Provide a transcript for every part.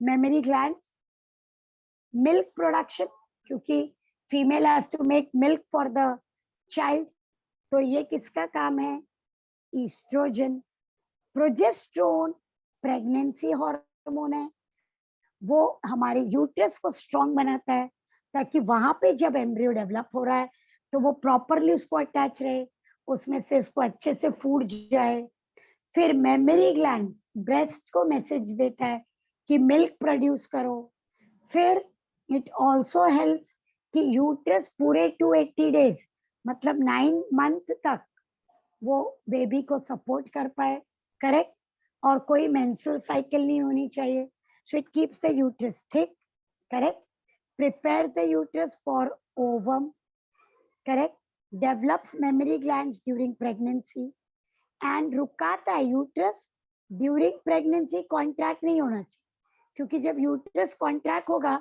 Memory gland, milk production, क्योंकि female has to make milk for the child, तो ये किसका काम है? ईस्ट्रोजन। प्रोजेस्टेरोन प्रेगनेंसी हार्मोन है, वो हमारे यूट्रस को स्ट्रांग बनाता है ताकि वहां पे जब एम्ब्रियो डेवलप हो रहा है तो वो प्रॉपरली उसको अटैच रहे, उसमें से उसको अच्छे से फूड जाए। फिर मेमोरी ग्लैंड ब्रेस्ट को मैसेज देता है कि मिल्क प्रोड्यूस करो। फिर इट ऑल्सो हेल्प्स कि यूट्रस पूरे 280 डेज मतलब 9 मंथ तक वो बेबी को सपोर्ट कर पाए, करेक्ट, और कोई मेंस्ट्रुअल साइकिल नहीं होनी चाहिए। So it keeps the uterus thick, correct, prepare the uterus for ovum, correct, develops mammary glands during pregnancy and रुकाता है यूट्रस ड्यूरिंग प्रेगनेंसी। कॉन्ट्रैक्ट नहीं होना चाहिए, क्योंकि जब यूट्रस कॉन्ट्रैक्ट होगा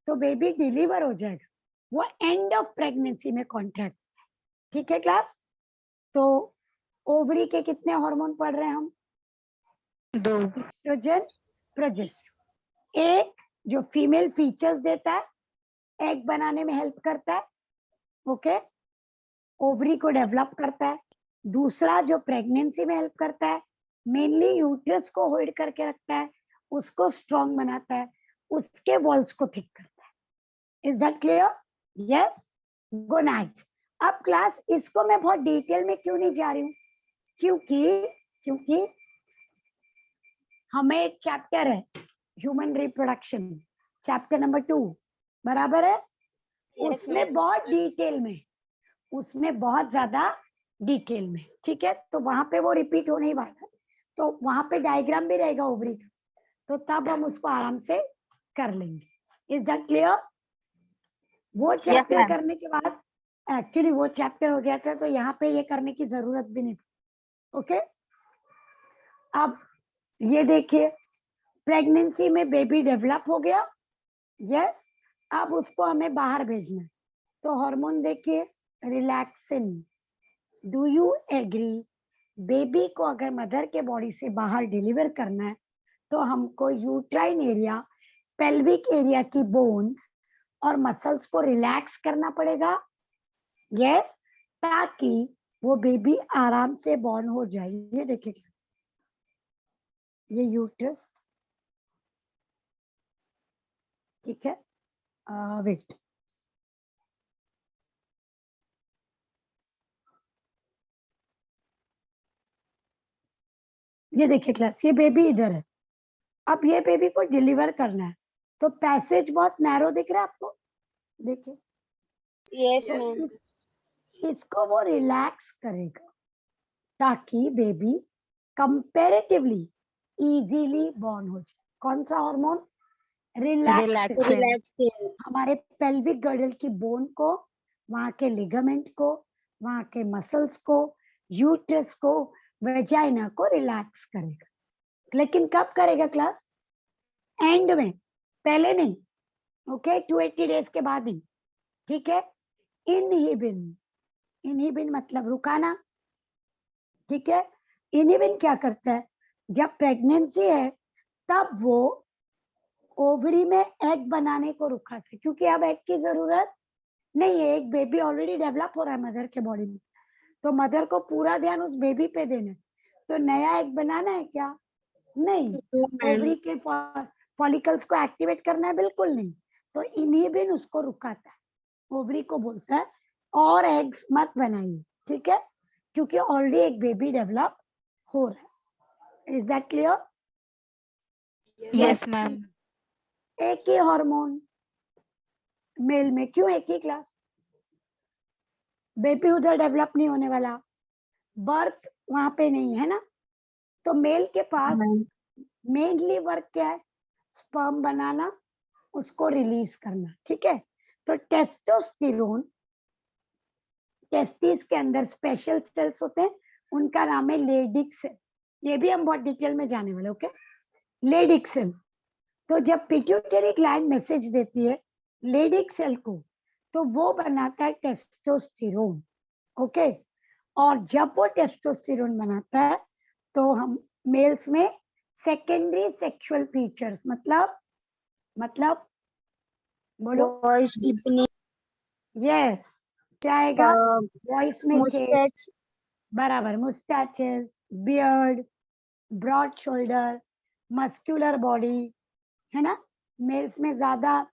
तो बेबी डिलीवर हो जाएगा, वो एंड ऑफ प्रेगनेंसी में कॉन्ट्रैक्ट। ठीक है क्लास? तो ओवरी के कितने हार्मोन पढ़ रहे हैं हम? 2। Estrogen, progesterone. एक जो फीमेल फीचर्स देता है, एग बनाने में हेल्प करता है, ओके, ओवरी को डेवलप करता है। दूसरा जो प्रेगनेंसी में हेल्प करता है, मेनली यूट्रस को होल्ड करके रखता है, उसको स्ट्रांग बनाता है, उसके वॉल्स को थिक करता है। Is that clear? Yes, gonads. अब क्लास इसको मैं बहुत डिटेल में क्यों नहीं जा रही हूँ, क्योंकि हमें एक चैप्टर है ह्यूमन रिप्रोडक्शन, चैप्टर नंबर 2, बराबर है? उसमें बहुत डिटेल में, उसमें बहुत ज्यादा डिटेल में, ठीक है, तो वहां पे वो रिपीट होने ही वाला है, तो वहां पे डायग्राम भी रहेगा ओवरी का, तो तब हम उसको आराम से कर लेंगे। Is that clear? वो चैप्टर करने के बाद एक्चुअली वो चैप्टर हो गया था, तो यहाँ पे ये करने की जरूरत भी नहीं थी। ओके, अब ये देखिए, प्रेगनेंसी में बेबी डेवलप हो गया, यस, अब उसको हमें बाहर भेजना है, तो हार्मोन देखिए, relaxin. Do you agree, baby को अगर मदर के बॉडी से बाहर डिलीवर करना है तो हमको यूट्राइन एरिया, पेल्विक एरिया की बोन्स और मसल्स को रिलैक्स करना पड़ेगा, यस, ताकि वो बेबी आराम से बॉर्न हो जाए। ये देखिए, ये यूट्रस, ठीक है, वेट, ये देखिए क्लास, ये बेबी इधर है। अब ये बेबी को डिलीवर करना है, तो पैसेज बहुत नैरो दिख रहा है आपको, देखिए, यस मैम। इसको वो रिलैक्स करेगा ताकि बेबी कंपैरेटिवली इजीली बॉर्न हो जाए। कौन सा हार्मोन? रिलैक्सिन। रिलैक्सिंग। हमारे पेल्विक गर्डल की बोन को, वहां के लिगामेंट को, वहां के मसल्स को, यूट्रस को, वेजाइना को रिलैक्स करेगा। लेकिन कब करेगा क्लास? एंड में, पहले नहीं, ओके, 280 डेज के बाद ही, ठीक है। इनहिबिन, इनहिबिन मतलब रुकाना, ठीक है। इनहिबिन क्या करता है, जब प्रेगनेंसी है तब वो ओवरी में एग बनाने को रुकाता है, क्योंकि अब एग की जरूरत नहीं है, एक बेबी ऑलरेडी डेवलप हो रहा है मदर के बॉडी में, तो मदर को पूरा ध्यान उस बेबी पे देना है, तो नया एग बनाना है क्या? नहीं। ओवरी के फॉलिकल्स को एक्टिवेट करना है? बिल्कुल नहीं। तो इनहिबिन उसको रुकाता है, ओवरी को बोलता है और एग्स मत बनाइए, ठीक है, क्योंकि ऑलरेडी एक बेबी डेवलप हो रहा है। Is that clear? Yes ma'am. एक ही हार्मोन मेल में, क्यों एक ही क्लास? बेबी उधर डेवलप नहीं होने वाला, बर्थ वहां पे नहीं है ना, तो मेल के पास मेनली वर्क क्या है? स्पर्म बनाना, उसको रिलीज करना, ठीक है। तो टेस्टोस्टेरोन, टेस्टिस के अंदर स्पेशल सेल्स होते हैं, उनका नाम है लेडिक सेल, ये भी हम बहुत डिटेल में जाने वाले, ओके। लेडिक सेल, तो जब पिट्यूटरी ग्लैंड मैसेज देती है लेडिक सेल को, तो वो बनाता है टेस्टोस्टेरोन, ओके। और जब वो टेस्टोस्टेरोन बनाता है तो हम मेल्स में सेकेंडरी सेक्सुअल फीचर्स, मतलब मतलब बोलो। वॉइस डीपनिंग, यस, क्या आएगा वॉइस में चेंज, मुस्टैच, बराबर, moustaches, beard, broad shoulder, muscular body, है ना, मेल्स में ज्यादा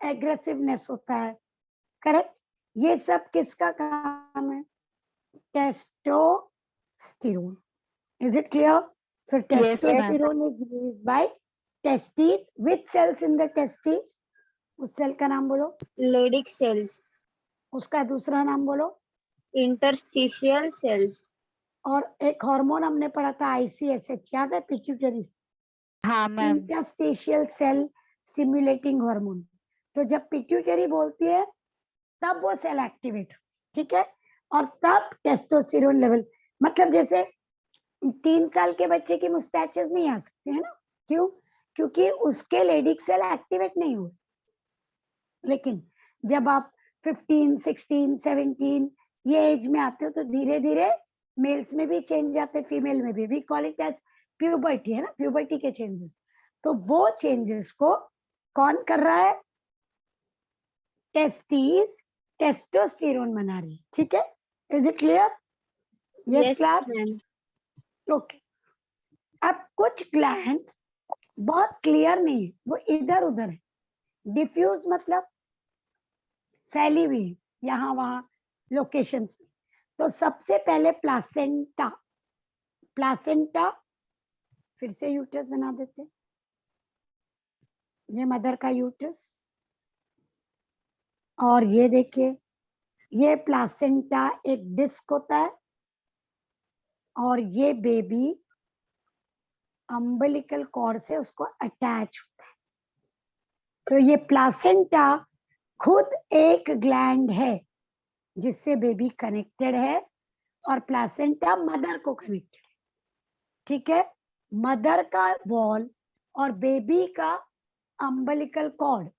एग्रेसिवनेस होता है, करेक्ट। ये सब किसका काम है? Testosterone. Is it clear? So Yes, ma'am. Testosterone is used by testis, which cells in the testis? उस सेल का नाम बोलो, लेडिक सेल्स, उसका दूसरा नाम बोलो। इंटरस्टिशियल सेल्स, और एक हार्मोन हमने पढ़ा था ICSH, याद है? पिट्यूटरी, हाँ ma'am. Interstitial cell stimulating hormone. तो जब पिट्यूटरी बोलती है तब वो सेल एक्टिवेट, ठीक है, और तब टेस्टोस्टेरोन लेवल, मतलब जैसे 3 साल के बच्चे की मुस्टैचेस नहीं आ सकते, है ना? क्यों? क्योंकि उसके लेडिक सेल एक्टिवेट नहीं हुए। लेकिन जब आप 15, 16, 17 ये एज में आते हो तो धीरे धीरे मेल्स में भी चेंज आते हैं, फीमेल में भी। We call it as puberty, है ना, प्यूबर्टी के चेंजेस। तो वो चेंजेस को कौन कर रहा है? टेस्टिस टेस्टोस्टेरोन बना रही है, ठीक है। Is it clear? Yes class, ma'am, okay. अब कुछ ग्लैंड्स बहुत क्लियर नहीं है, वो इधर उधर है, डिफ्यूज मतलब फैली हुई है यहाँ वहां लोकेशंस में। तो सबसे पहले प्लासेंटा, प्लासेंटा, फिर से यूट्रस बना देते, ये मदर का यूट्रस, और ये देखिए ये प्लासेंटा एक डिस्क होता है, और ये बेबी अम्बिलिकल कॉर्ड से उसको अटैच होता है। तो ये प्लासेंटा खुद एक ग्लैंड है जिससे बेबी कनेक्टेड है, और प्लासेंटा मदर को कनेक्टेड है, ठीक है। मदर का वॉल और बेबी का अम्बिलिकल कॉर्ड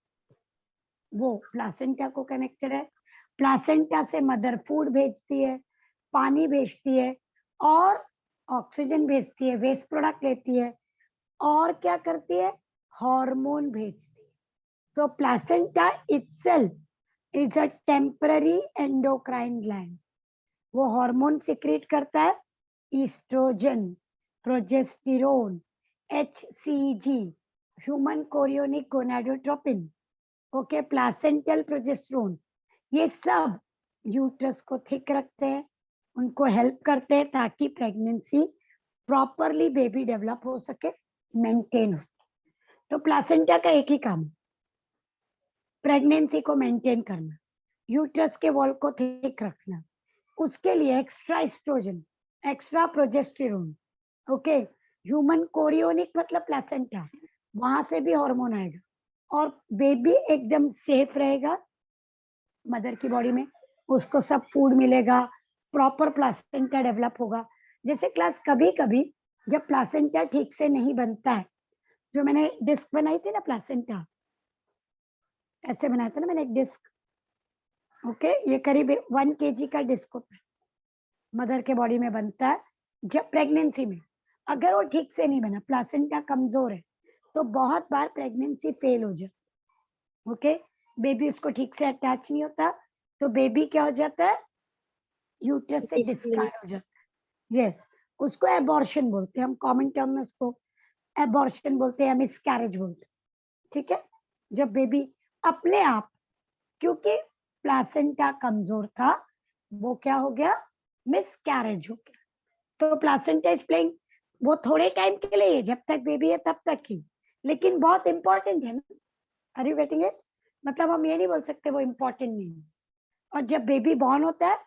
वो प्लासेंटा को कनेक्टेड है। प्लासेंटा से मदर फूड भेजती है, पानी भेजती है, और ऑक्सीजन भेजती है, वेस्ट प्रोडक्ट लेती है, और क्या करती है? हार्मोन भेजती है। तो placenta itself is a temporary endocrine gland. वो हार्मोन सिक्रेट करता है, estrogen, progesterone, HCG, human chorionic gonadotropin, okay, placental progesterone. ये सब यूट्रस को थिक रखते हैं, उनको हेल्प करते हैं ताकि प्रेगनेंसी प्रॉपरली बेबी डेवलप हो सके, मेंटेन हो सके। तो प्लासेंटा का एक ही काम, प्रेगनेंसी को मेंटेन करना, यूट्रस के वॉल को थिक रखना। उसके लिए extra estrogen, extra progesterone, okay, human chorionic मतलब प्लासेंटा, वहां से भी हार्मोन आएगा, और बेबी एकदम सेफ रहेगा मदर की बॉडी में, उसको सब फूड मिलेगा, प्रॉपर प्लासेंटा डेवलप होगा। जैसे क्लास कभी कभी जब प्लासेंटा ठीक से नहीं बनता है, जो मैंने डिस्क बनाई थी ना प्लासेंटा, ऐसे बनाया था ना मैंने एक डिस्क, ओके, ये करीब 1 kg का डिस्क होता है, मदर के बॉडी में बनता है जब प्रेगनेंसी में। अगर वो ठीक से नहीं बना, प्लासेंटा कमजोर है, तो बहुत बार प्रेगनेंसी फेल हो जाती है, ओके, बेबी उसको ठीक से अटैच नहीं होता, तो बेबी क्या हो जाता है? यूट्रस से डिस्कार्ड हो जाता है, यस, उसको एबॉर्शन बोलते हैं हम, कॉमन टर्म में उसको एबॉर्शन बोलते हैं या मिसकैरेज बोलते हैं, ठीक है। जब बेबी अपने आप, क्योंकि प्लासेंटा कमजोर था, वो क्या हो गया? मिसकैरेज हो गया। तो प्लासेंटा इज प्लेइंग, वो थोड़े टाइम के लिए है, जब तक बेबी है तब तक ही, लेकिन बहुत इंपॉर्टेंट है ना। Are you getting it? मतलब हम ये नहीं बोल सकते वो इंपॉर्टेंट नहीं है। और जब बेबी बॉर्न होता है,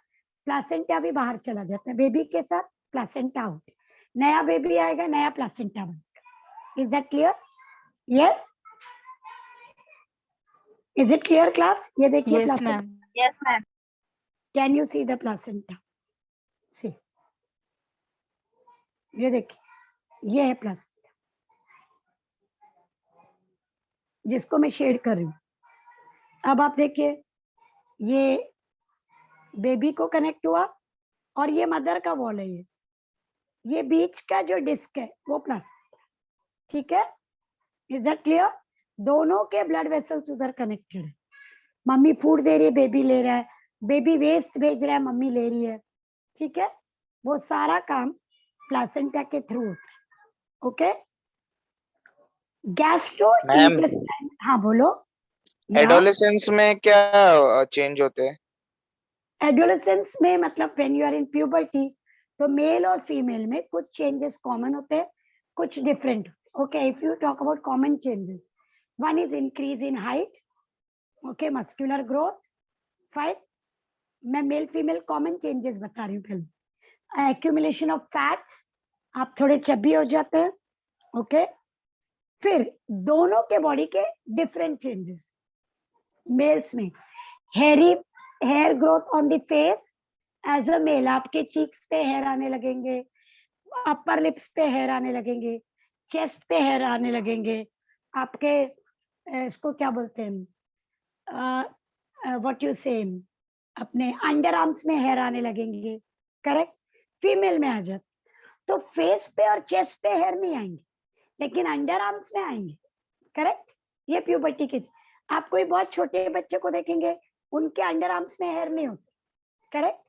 प्लासेंटा भी बाहर चला जाता है, बेबी के साथ प्लासेंटा आउट, नया बेबी आएगा, नया प्लासेंटा बनेगा। Is that clear? Yes, is it clear class? ये देखिए Yes, placenta, ma'am. yes ma'am, can you see the placenta? See, ये देखिए, ये है प्लासेंटा जिसको मैं शेड कर रही हूँ। अब आप देखिए, ये बेबी को कनेक्ट हुआ, और ये मदर का वॉल है, ये बीच का जो डिस्क है वो प्लासेंटा, ठीक है। Is that clear? दोनों के ब्लड वेसल्स उधर कनेक्टेड है। मम्मी फूड दे रही है, बेबी ले रहा है, बेबी वेस्ट भेज रहा है, मम्मी ले रही है, ठीक है। वो सारा काम प्लासेंटा के थ्रू होता है। ओके, गैस्ट्रो मैम, इंटेस्टाइन, हाँ बोलो। एडोलेसेंस में क्या चेंज होते हैं? एडोलेसेंस में मतलब when you are in puberty, तो मेल और फीमेल में कुछ चेंजेस कॉमन होते हैं, कुछ different. Okay, if you talk about common changes, one is increase in height, okay, muscular growth, fine. मैं मेल फीमेल कॉमन चेंजेस बता रही हूँ पहले। एक्यूमुलेशन ऑफ फैट्स, आप थोड़े चब्बी हो जाते हैं, ओके। फिर दोनों के बॉडी के डिफरेंट चेंजेस। मेल्स में hair growth on the face, as a male आपके चीक्स पे हेयर आने लगेंगे, अपर लिप्स पे हेयर आने लगेंगे, चेस्ट पे हेयर आने लगेंगे, आपके इसको क्या बोलते हैं, व्हाट यू से, अपने अंडर आर्म्स में हेयर आने लगेंगे, करेक्ट। फीमेल में आ जाते, तो फेस पे और चेस्ट पे हेयर नहीं आएंगे, लेकिन अंडर आर्म्स में आएंगे, करेक्ट। ये प्यूबर्टी के, आप कोई बहुत छोटे बच्चे को देखेंगे, उनके अंडर आर्म्स में हेयर नहीं होते, करेक्ट।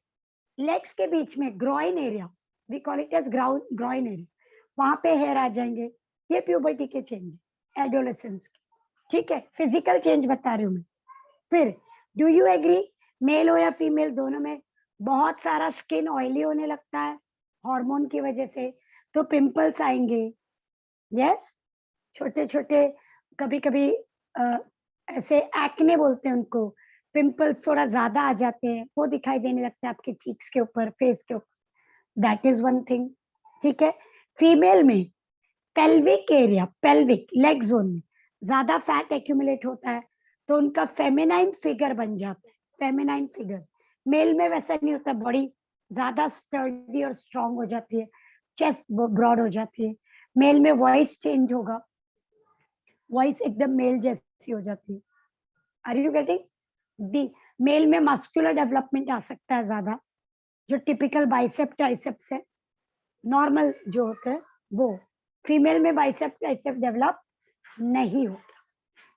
लेग्स के बीच में groin area, we call it as groin area, वहां पे हेयर आ जाएंगे। ये प्यूबर्टी के चेंज, एडोलेसेंस के, ठीक है। फिजिकल चेंज बता रही हूँ मैं। फिर डू यू एग्री, मेल हो या फीमेल, दोनों में बहुत सारा स्किन ऑयली होने लगता है हार्मोन की वजह से, तो पिंपल्स आएंगे, यस। छोटे छोटे, कभी कभी ऐसे एक्ने बोलते हैं उनको, पिंपल्स थोड़ा ज्यादा आ जाते हैं, वो दिखाई देने लगता है आपके चीक्स के ऊपर, फेस के ऊपर, दैट इज वन थिंग, ठीक है। फीमेल में pelvic area, pelvic leg zone में ज्यादा फैट एक्यूमुलेट होता है, तो उनका फेमिनाइन फिगर बन जाता है, फेमिनाइन फिगर। मेल में वैसा नहीं होता, बॉडी ज्यादा स्टर्डी और स्ट्रांग हो जाती है, चेस्ट ब्रॉड हो जाती है। मेल में वॉइस चेंज होगा, वॉइस एकदम मेल जैसी हो जाती है। Are you getting the. Male में मस्कुलर डेवलपमेंट आ सकता है ज्यादा, जो टिपिकल बाइसेप ट्राइसेप्स है, नॉर्मल जो होते हैं वो। फीमेल में बाइसेप ट्राइसेप डेवलप नहीं होता।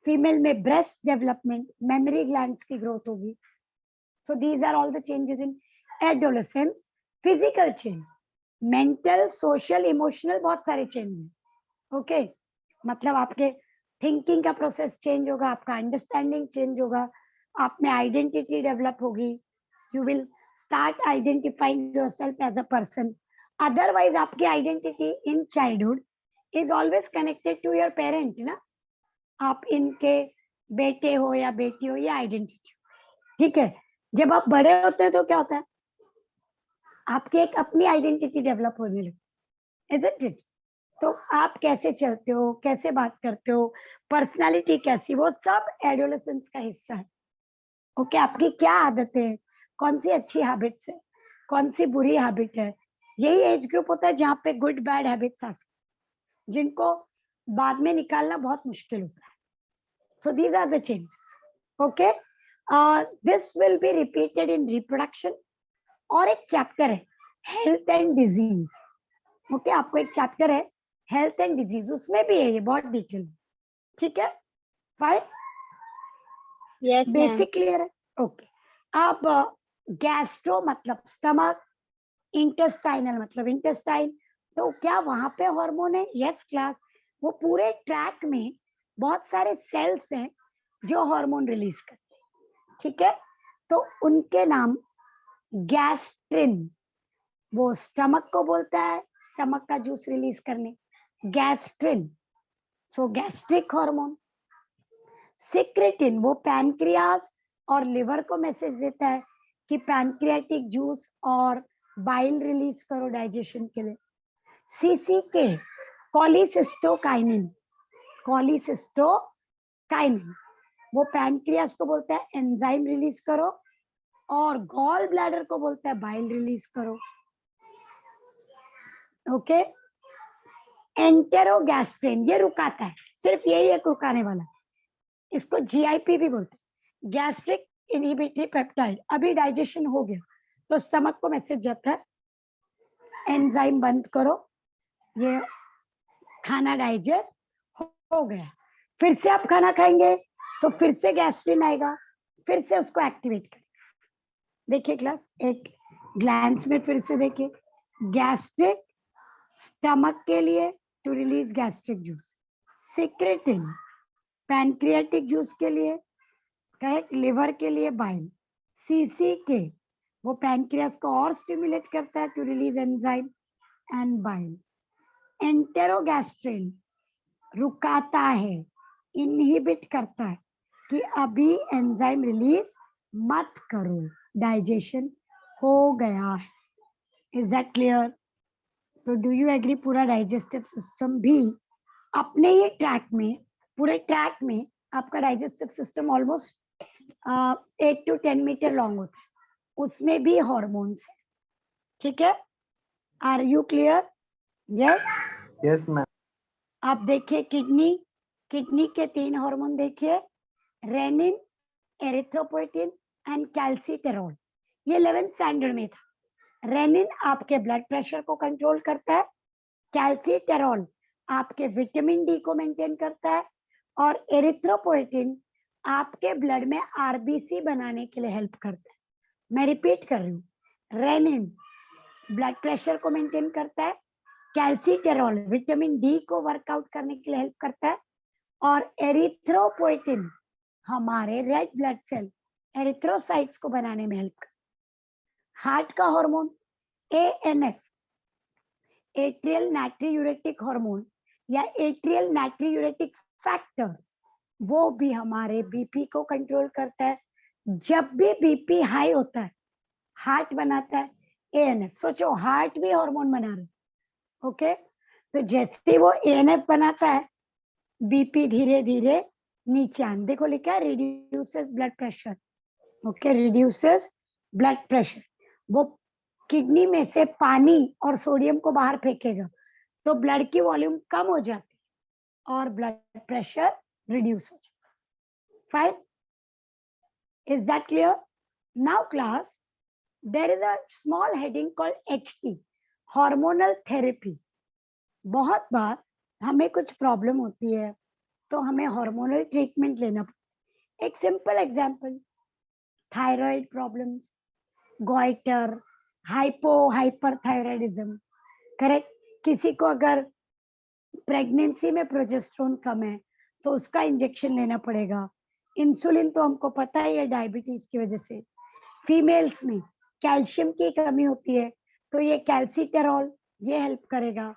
फीमेल में ब्रेस्ट डेवलपमेंट, मेमोरी ग्लैंड्स की ग्रोथ होगी। So these are all the changes in adolescence. Physical change, mental, social, emotional, बहुत सारे चेंज है, ओके। मतलब आपके थिंकिंग का प्रोसेस चेंज होगा, आपका अंडरस्टैंडिंग चेंज होगा, आप में आइडेंटिटी डेवलप होगी, you will start identifying yourself as a person. Otherwise आपकी identity in childhood is always connected to your parent ना, आप इनके बेटे हो या बेटी हो, ये आइडेंटिटी, ठीक है। जब आप बड़े होते हैं तो क्या होता है, आपकी एक अपनी आइडेंटिटी डेवलप होने लगती, इजंट इट। तो आप कैसे चलते हो, कैसे बात करते हो, पर्सनालिटी कैसी, वो सब एडोलेसेंस का हिस्सा है, ओके। आपकी क्या आदतें हैं, कौन सी अच्छी हैबिट्स है, कौन सी बुरी हैबिट है, यही एज ग्रुप होता है जहाँ पे गुड बैड हैबिट्स आ सकते, जिनको बाद में निकालना बहुत मुश्किल होता है। So these are the changes. Okay. This will be repeated in reproduction. और एक चैप्टर है हेल्थ एंड डिजीज, ओके। आपको एक चैप्टर है हेल्थ एंड डिजीज, उसमें भी है ये बहुत डिटेल, ठीक है, fine. Yes, ma'am. Basic clear है, ओके। अब गैस्ट्रो मतलब स्टमक, इंटेस्टाइनल मतलब इंटेस्टाइन, तो क्या वहां पे हार्मोन है? यस क्लास, वो पूरे ट्रैक में बहुत सारे सेल्स हैं जो हार्मोन रिलीज करते हैं, ठीक है। तो उनके नाम गैस्ट्रिन, वो स्टमक को बोलता है स्टमक का जूस रिलीज करने, गैस्ट्रिन, सो गैस्ट्रिक हार्मोन। सिक्रेटिन, वो पैनक्रियास और लिवर को मैसेज देता है कि पैनक्रियाटिक जूस और बाइल रिलीज करो डाइजेशन के लिए। सीसीके, कॉलिसिस्टोकाइनिन, कॉलिसिस्टोकाइनिन, वो पैनक्रियास को बोलता है एंजाइम रिलीज करो, और गॉल ब्लैडर को बोलता है बाइल रिलीज करो, ओके। एंटेरोगैस्ट्रिन, ये रुकाता है, सिर्फ यही एक रुकाने वाला, इसको जीआईपी भी बोलते हैं, गैस्ट्रिक इनहिबिटरी पेप्टाइड। अभी डाइजेशन हो गया तो स्टमक को मैसेज जाता है एंजाइम बंद करो, ये खाना डाइजेस्ट हो गया, फिर से आप खाना खाएंगे तो फिर से गैस्ट्रिन आएगा, फिर से उसको एक्टिवेट करेगा। देखिए क्लास, एक ग्लैंस में फिर से देखिए, गैस्ट्रिक स्टमक के लिए to release gastric juice, secretin pancreatic juice के लिए, कहे लिवर के लिए बाइल, सीसी के वो पैनक्रियास को और स्टिमुलेट करता है to release enzyme and bile, enterogastrin रुकाता है, इनहिबिट करता है कि अभी एंजाइम रिलीज मत करो, डाइजेशन हो गया है। Is that clear? तो डू यू एग्री, पूरा डाइजेस्टिव सिस्टम भी अपने ही ट्रैक में, पूरे ट्रैक में आपका digestive system almost 8 to 10 metre long होता है, उसमें भी हॉर्मोन्स है। ठीक है, are you clear? Yes yes ma'am. आप देखिए किडनी, किडनी के 3 हार्मोन देखिए, रेनिन, एरिथ्रोपोएटिन एंड कैल्सिटेरोल। ये 11th स्टैंडर्ड में था। रेनिन आपके ब्लड प्रेशर को कंट्रोल करता है, कैल्सिटेरोल आपके विटामिन डी को मेंटेन करता है, और एरिथ्रोपोएटिन आपके ब्लड में आरबीसी बनाने के लिए हेल्प करता है। मैं रिपीट कर रही हूँ, रेनिन ब्लड प्रेशर को मेंटेन करता है, कैल्सिटेरोल विटामिन डी को वर्कआउट करने के लिए हेल्प करता है, और एरिथ्रोपोएटिन हमारे रेड ब्लड सेल एरिथ्रोसाइट्स को बनाने में हेल्प करता है। हार्ट का हार्मोन एएनएफ, एट्रियल नाट्रियूरेटिक हार्मोन या एट्रियल नाट्रियूरेटिक फैक्टर, वो भी हमारे बीपी को कंट्रोल करता है। जब भी बीपी हाई होता है, हार्ट बनाता है एएनएफ। सोचो हार्ट भी हार्मोन बना रहा है, ओके? तो जैसे वो एएनएफ बनाता है, बीपी धीरे धीरे नीचे आने, देखो लिखा है reduces blood pressure, okay, reduces blood pressure. वो किडनी में से पानी और सोडियम को बाहर फेंकेगा, तो ब्लड की वॉल्यूम कम हो जाती है और ब्लड प्रेशर रिड्यूस हो जाता है। Fine, is that clear? Now class, there is a small heading called HT, hormonal therapy। बहुत बार हमें कुछ प्रॉब्लम होती है तो हमें हार्मोनल ट्रीटमेंट लेना पड़ता है। एक simple example, thyroid problems, goitre, hyperthyroidism, correct? किसी को अगर प्रेगनेंसी में प्रोजेस्टेरोन कम है तो उसका इंजेक्शन लेना पड़ेगा। इंसुलिन तो हमको पता ही है डायबिटीज की वजह से। फीमेल्स में कैल्शियम की कमी होती है तो ये कैल्सिटेरोल ये हेल्प करेगा,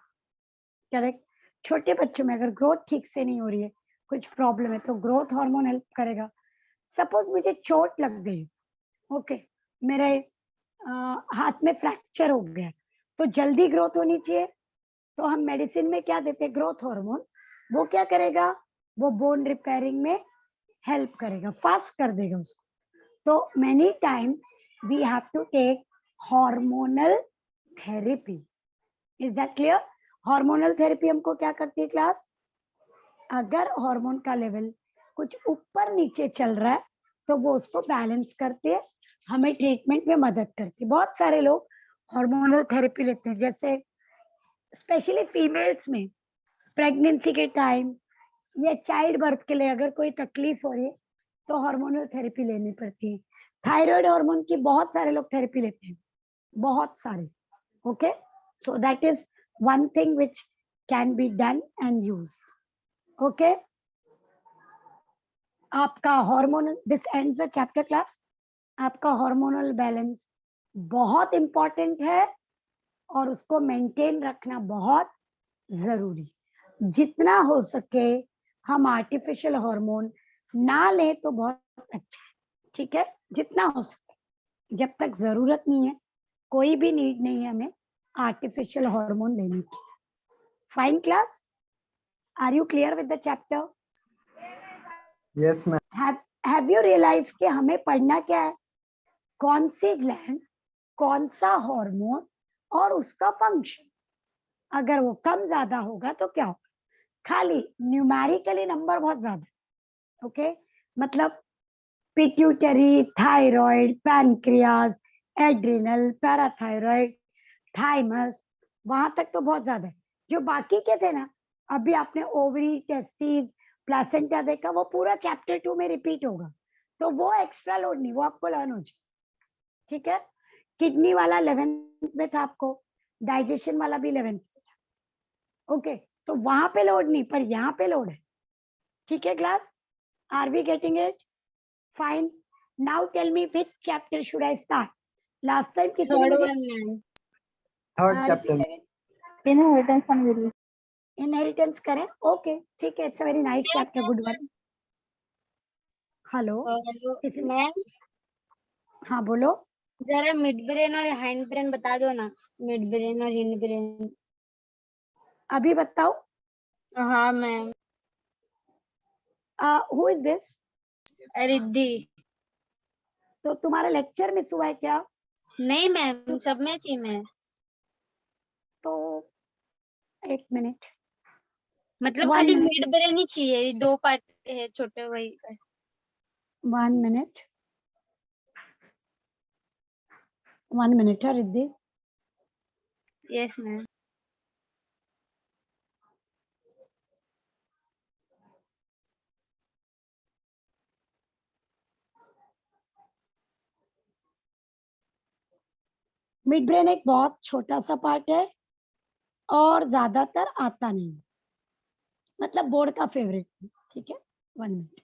करेक्ट? छोटे बच्चों में अगर ग्रोथ ठीक से नहीं हो रही है, कुछ प्रॉब्लम है, तो ग्रोथ हार्मोन हेल्प करेगा। सपोज मुझे चोट लग गई, ओके, मेरे हाथ में फ्रैक्चर हो गया, तो जल्दी ग्रोथ होनी चाहिए, तो हम मेडिसिन में क्या देते हैं, ग्रोथ हार्मोन। वो क्या करेगा, वो बोन रिपेयरिंग में हेल्प करेगा, फास्ट कर देगा उसको। तो many times we have to take hormonal therapy. Is that clear? Hormonal therapy हमको क्या करती है क्लास? अगर हार्मोन का लेवल कुछ ऊपर नीचे चल रहा है तो वो उसको बैलेंस करते हैं, हमें ट्रीटमेंट में मदद करती है। बहुत सारे लोग हार्मोनल थेरेपी लेते हैं, जैसे स्पेशली फीमेल्स में प्रेगनेंसी के टाइम या चाइल्ड बर्थ के लिए अगर कोई तकलीफ हो रही है तो हार्मोनल थेरेपी लेनी पड़ती है। थायराइड हार्मोन की बहुत सारे लोग थेरेपी लेते हैं, बहुत सारे, okay? So that is one thing which can be done and used, okay? आपका hormonal, this ends the chapter class. आपका हार्मोनल बैलेंस बहुत इंपॉर्टेंट है और उसको मेंटेन रखना बहुत जरूरी। जितना हो सके हम आर्टिफिशियल हार्मोन ना लें तो बहुत अच्छा है, ठीक है? जितना हो सके, जब तक जरूरत नहीं है, कोई भी नीड नहीं है हमें आर्टिफिशियल हार्मोन लेने की। Fine class, are you clear with the chapter? Yes ma'am. Have you realise कि हमें पढ़ना क्या है, कौन सी ग्लैंड, कौन सा हार्मोन और उसका फंक्शन। अगर वो कम ज्यादा होगा तो क्या होगा, खाली न्यूमेरिकली नंबर बहुत ज्यादा, ओके? मतलब pituitary, thyroid, pancreas, adrenal, parathyroid, thymus, वहां तक तो बहुत ज्यादा है। जो बाकी के थे ना, अभी आपने ओवरी, टेस्टिस, प्लासेंटा देखा, वो पूरा चैप्टर 2 में रिपीट होगा, तो वो एक्स्ट्रा लोड नहीं, वो आपको लर्न हो जाए, ठीक है। किडनी वाला 11th में था आपको, डाइजेशन वाला भी 11th में था, ओके। तो वहां पे लोड नहीं, पर यहाँ पे लोड है, ठीक है class. Are we getting it? Fine. Now tell me which chapter should I start? Last time किसी ने थर्ड मुझे one ma'am, Third chapter. Inheritance and will. Inheritance करें, ओके ठीक है, it's a very nice chapter, good one. Hello, किसी ने, ma'am हाँ बोलो। जरा मिड ब्रेन और हाइंड ब्रेन बता दो ना, मिड ब्रेन और हिंड ब्रेन। अभी बताओ। हाँ ma'am. Who is this? Riddhi. तो तुम्हारा लेक्चर मिस हुआ है क्या? नहीं मैम, सब में थी मैं। तो एक मिनट, मतलब One खाली minute. मिड ब्रेन ही चाहिए, 2 पार्ट है छोटे वही का। 1 minute, 1 minute है Riddhi. Yes ma'am. Mid brain एक बहुत छोटा सा पार्ट है और ज्यादातर आता नहीं, मतलब बोर्ड का फेवरेट, ठीक है। 1 मिनट,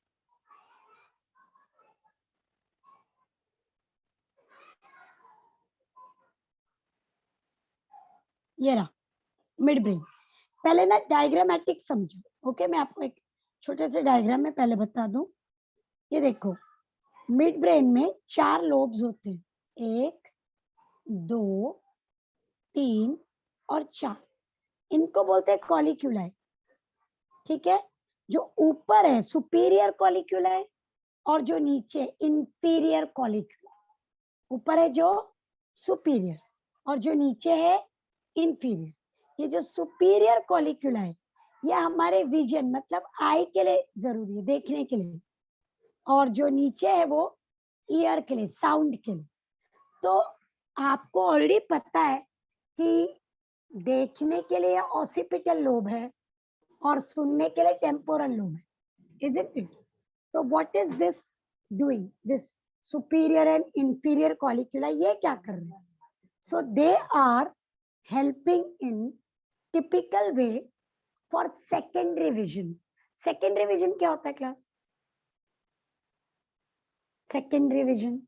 ये रहा मिड ब्रेन। पहले ना डायग्रामेटिक समझो, ओके। मैं आपको एक छोटे से डायग्राम में पहले बता दूं। ये देखो, मिड ब्रेन में 4 लोब्स होते हैं, 1 2 3 और 4। इनको बोलते हैं कॉलिक्यूलाई, ठीक है। जो ऊपर है सुपीरियर कॉलिक्यूलाई और जो नीचे इंफीरियर कॉलिक्यूलाई। ऊपर है जो सुपीरियर और जो नीचे है इंफीरियर। ये जो सुपीरियर कॉलिक्यूलाई, ये हमारे विजन मतलब आई के लिए जरूरी है, देखने के लिए, और जो नीचे है वो ईयर के लिए, साउंड के लिए। तो आपको ऑलरेडी पता है कि देखने के लिए ऑसिपिटल लोब है और सुनने के लिए टेम्पोरल लोब है, isn't it? So what is this doing? This superior and inferior colliculi ये क्या कर रहे हैं? So they are helping in typical way for secondary vision. Secondary vision क्या होता है क्लास? Secondary vision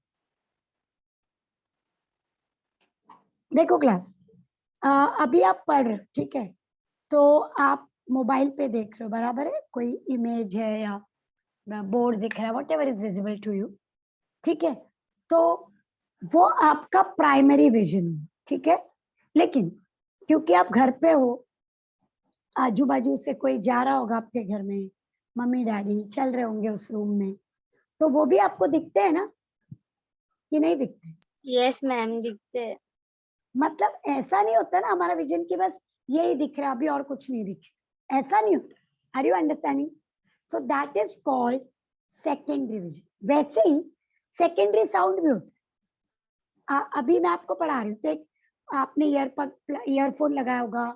देखो क्लास, अभी आप पढ़ रहे हो, ठीक है, तो आप मोबाइल पे देख रहे हो, बराबर है, कोई इमेज है या बोर्ड दिख रहा है, whatever is visible to you, ठीक है। तो वो आपका प्राइमरी विजन है, ठीक है। लेकिन क्योंकि आप घर पे हो, आजू बाजू से कोई जा रहा होगा आपके घर में, मम्मी डैडी चल रहे होंगे उस रूम में, तो वो भी आपको दिखते हैं ना कि नहीं दिखते? यस मैम, दिखते हैं। मतलब ऐसा नहीं होता ना हमारा विजन की बस यही दिख रहा है, अभी और कुछ नहीं दिख रहा, ऐसा नहीं होता। Are you understanding? So that is called secondary vision. वैसे ही सेकेंडरी साउंड भी होता है। अभी मैं आपको पढ़ा रही हूँ, तो एक आपने ईयरफोन लगाया होगा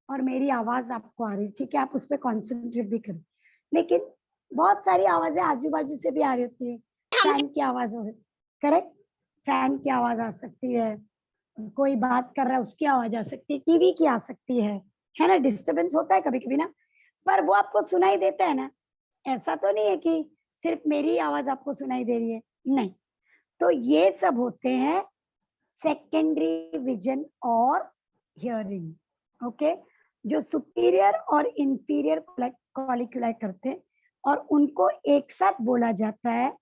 और मेरी आवाज आपको आ रही है, ठीक है, आप उस पर कॉन्सेंट्रेट भी करो, लेकिन बहुत सारी आवाजें आजू बाजू से भी आ रही होती है। फैन की आवाज हो, करेक्ट, फैन की आवाज आ सकती है, कोई बात कर रहा है उसकी आवाज आ सकती है, टीवी की आ सकती है ना, डिस्टरबेंस होता है कभी कभी ना, पर वो आपको सुनाई देता है ना। ऐसा तो नहीं है कि सिर्फ मेरी आवाज आपको सुनाई दे रही है, नहीं। तो ये सब होते हैं सेकेंडरी विजन और हियरिंग, ओके, जो सुपीरियर और इंफीरियर कॉलिक्यूलाई करते हैं, और उनको एक साथ बोला जाता है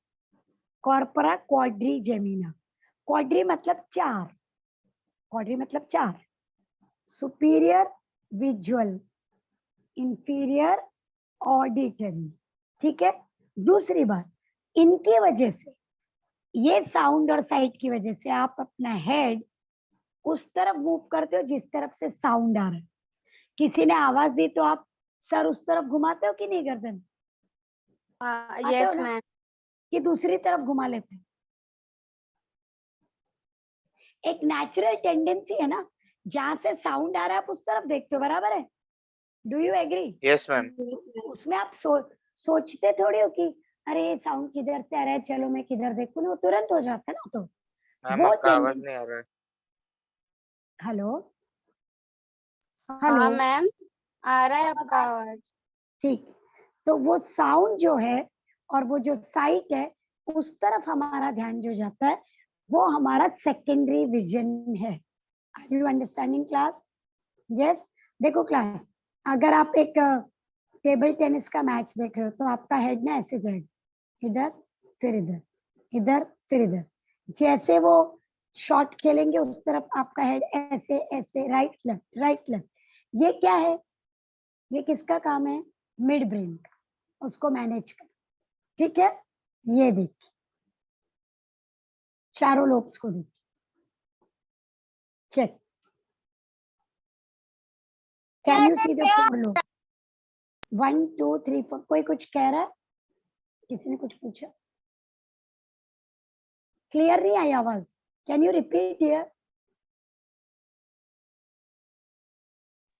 कॉर्पोरा क्वाड्रीजेमिना। क्वाड्री मतलब 4, क्वाड्री मतलब 4, सुपीरियर विजुअल, इंफीरियर ऑडिटरी, ठीक है। दूसरी बात, इनकी वजह से, ये साउंड और साइट की वजह से आप अपना हेड उस तरफ मूव करते हो जिस तरफ से साउंड आ रहा है। किसी ने आवाज दी तो आप सर उस तरफ घुमाते हो कि नहीं गर्दन? यस हो ना? मैम। कि दूसरी तरफ घुमा लेते हो? एक नेचुरल टेंडेंसी है ना, जहां से साउंड आ रहा है आप उस तरफ देखते हो, बराबर है? Do you agree? Yes, ma'am. उसमें आप सोचते थोड़ी हो कि अरे साउंड किधर से आ रहा है, चलो मैं किधर देखूं ना, वो तुरंत हो जाता है ना। तो मैम वो आपका आवाज टेंडेंसी। नहीं आ रहा है। हेलो हाँ मैम, आ रहा है अब आपका आवाज। ठीक। तो वो साउंड जो है और वो जो साइट है, उस तरफ हमारा ध्यान जो जाता है, वो हमारा सेकेंडरी विजन है। Are you understanding class? Yes. देखो क्लास, अगर आप एक टेबल टेनिस का मैच देख रहे हो तो आपका हेड ना ऐसे जाएगा, इधर फिर इधर, इधर फिर इधर। जैसे वो शॉट खेलेंगे उस तरफ आपका हेड ऐसे ऐसे, राइट लेफ्ट राइट लेफ्ट। ये क्या है? ये किसका काम है? मिड ब्रेन का, उसको मैनेज कर। ठीक है, ये देखिए, चारों लोब्स को देखिए, check. Can you see the 4 lobes? 1 2 3 4। कोई कुछ कह रहा है? किसी ने कुछ पूछा? क्लियर नहीं आई आवाज? Can you repeat here?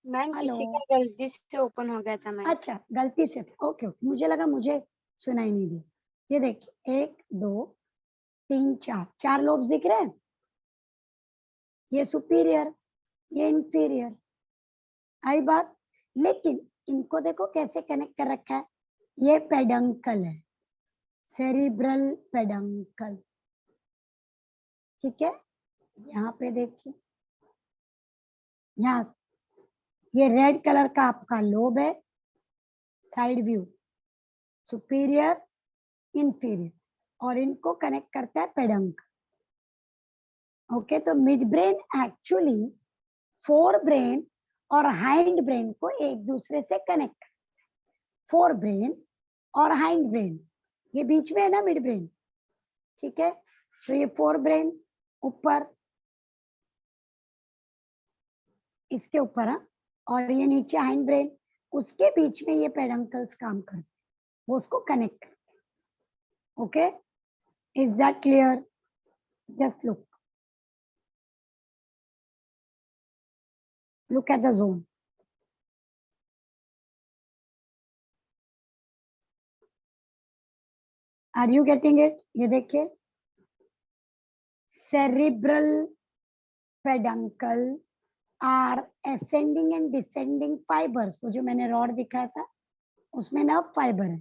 Ma'am hello. किसी का गलती से ओपन हो गया था मैम। अच्छा, गलती से। ओके ओके, मुझे लगा मुझे सुनाई नहीं दी। ये देखिए, 1 2 3 4, 4 लोब्स दिख रहे हैं। ये सुपीरियर, ये इंफीरियर। आई बात? लेकिन इनको देखो कैसे कनेक्ट कर रखा है। ये पेडंकल है, सेरिब्रल पेडंकल। ठीक है, यहाँ पे देखिए, यहाँ ये रेड कलर का आपका लोब है, साइड व्यू, सुपीरियर इंफीरियर, और इनको कनेक्ट करता है पेडंकल। ओके, तो mid brain actually fore brain और हाइंड ब्रेन को एक दूसरे से कनेक्ट। फोर ब्रेन और हाइंड ब्रेन, ये बीच में है ना मिड ब्रेन। ठीक है, तो ये फोर ब्रेन ऊपर, इसके ऊपर है, और ये नीचे हाइंड ब्रेन, उसके बीच में ये पेडंकल्स काम करते हैं, वो उसको कनेक्ट करते हैं। Okay, is that clear? Just look at the zone. Are you getting it? ये देखिए, cerebral peduncle are ascending and descending fibres. वो जो मैंने रॉड दिखाया था उसमें नर्व फाइबर है,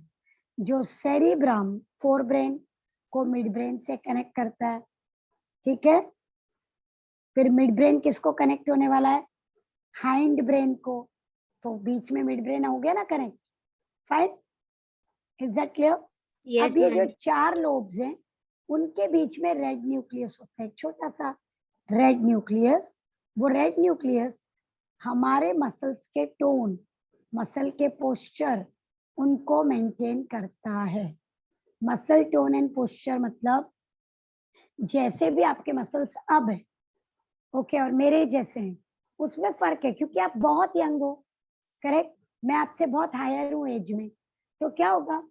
जो सेरिब्रम फोर ब्रेन को मिड ब्रेन से कनेक्ट करता है। ठीक है, फिर मिड ब्रेन किसको कनेक्ट होने वाला है? हाइंड ब्रेन को। तो बीच में मिड ब्रेन हो गया ना connect. Fine, is that clear? Yes अब ये जो मैम। 4 लोब्स हैं, उनके बीच में रेड न्यूक्लियस होता है, एक छोटा सा रेड न्यूक्लियस। वो रेड न्यूक्लियस हमारे मसल्स के टोन, मसल के पोस्चर, उनको मेंटेन करता है। मसल टोन एंड पोस्चर मतलब जैसे भी आपके मसल्स अब है, ओके, और मेरे जैसे हैं, उसमें फर्क है, क्योंकि आप बहुत यंग हो। करेक्ट, मैं आपसे बहुत हायर हूँ एज में, तो क्या होगा,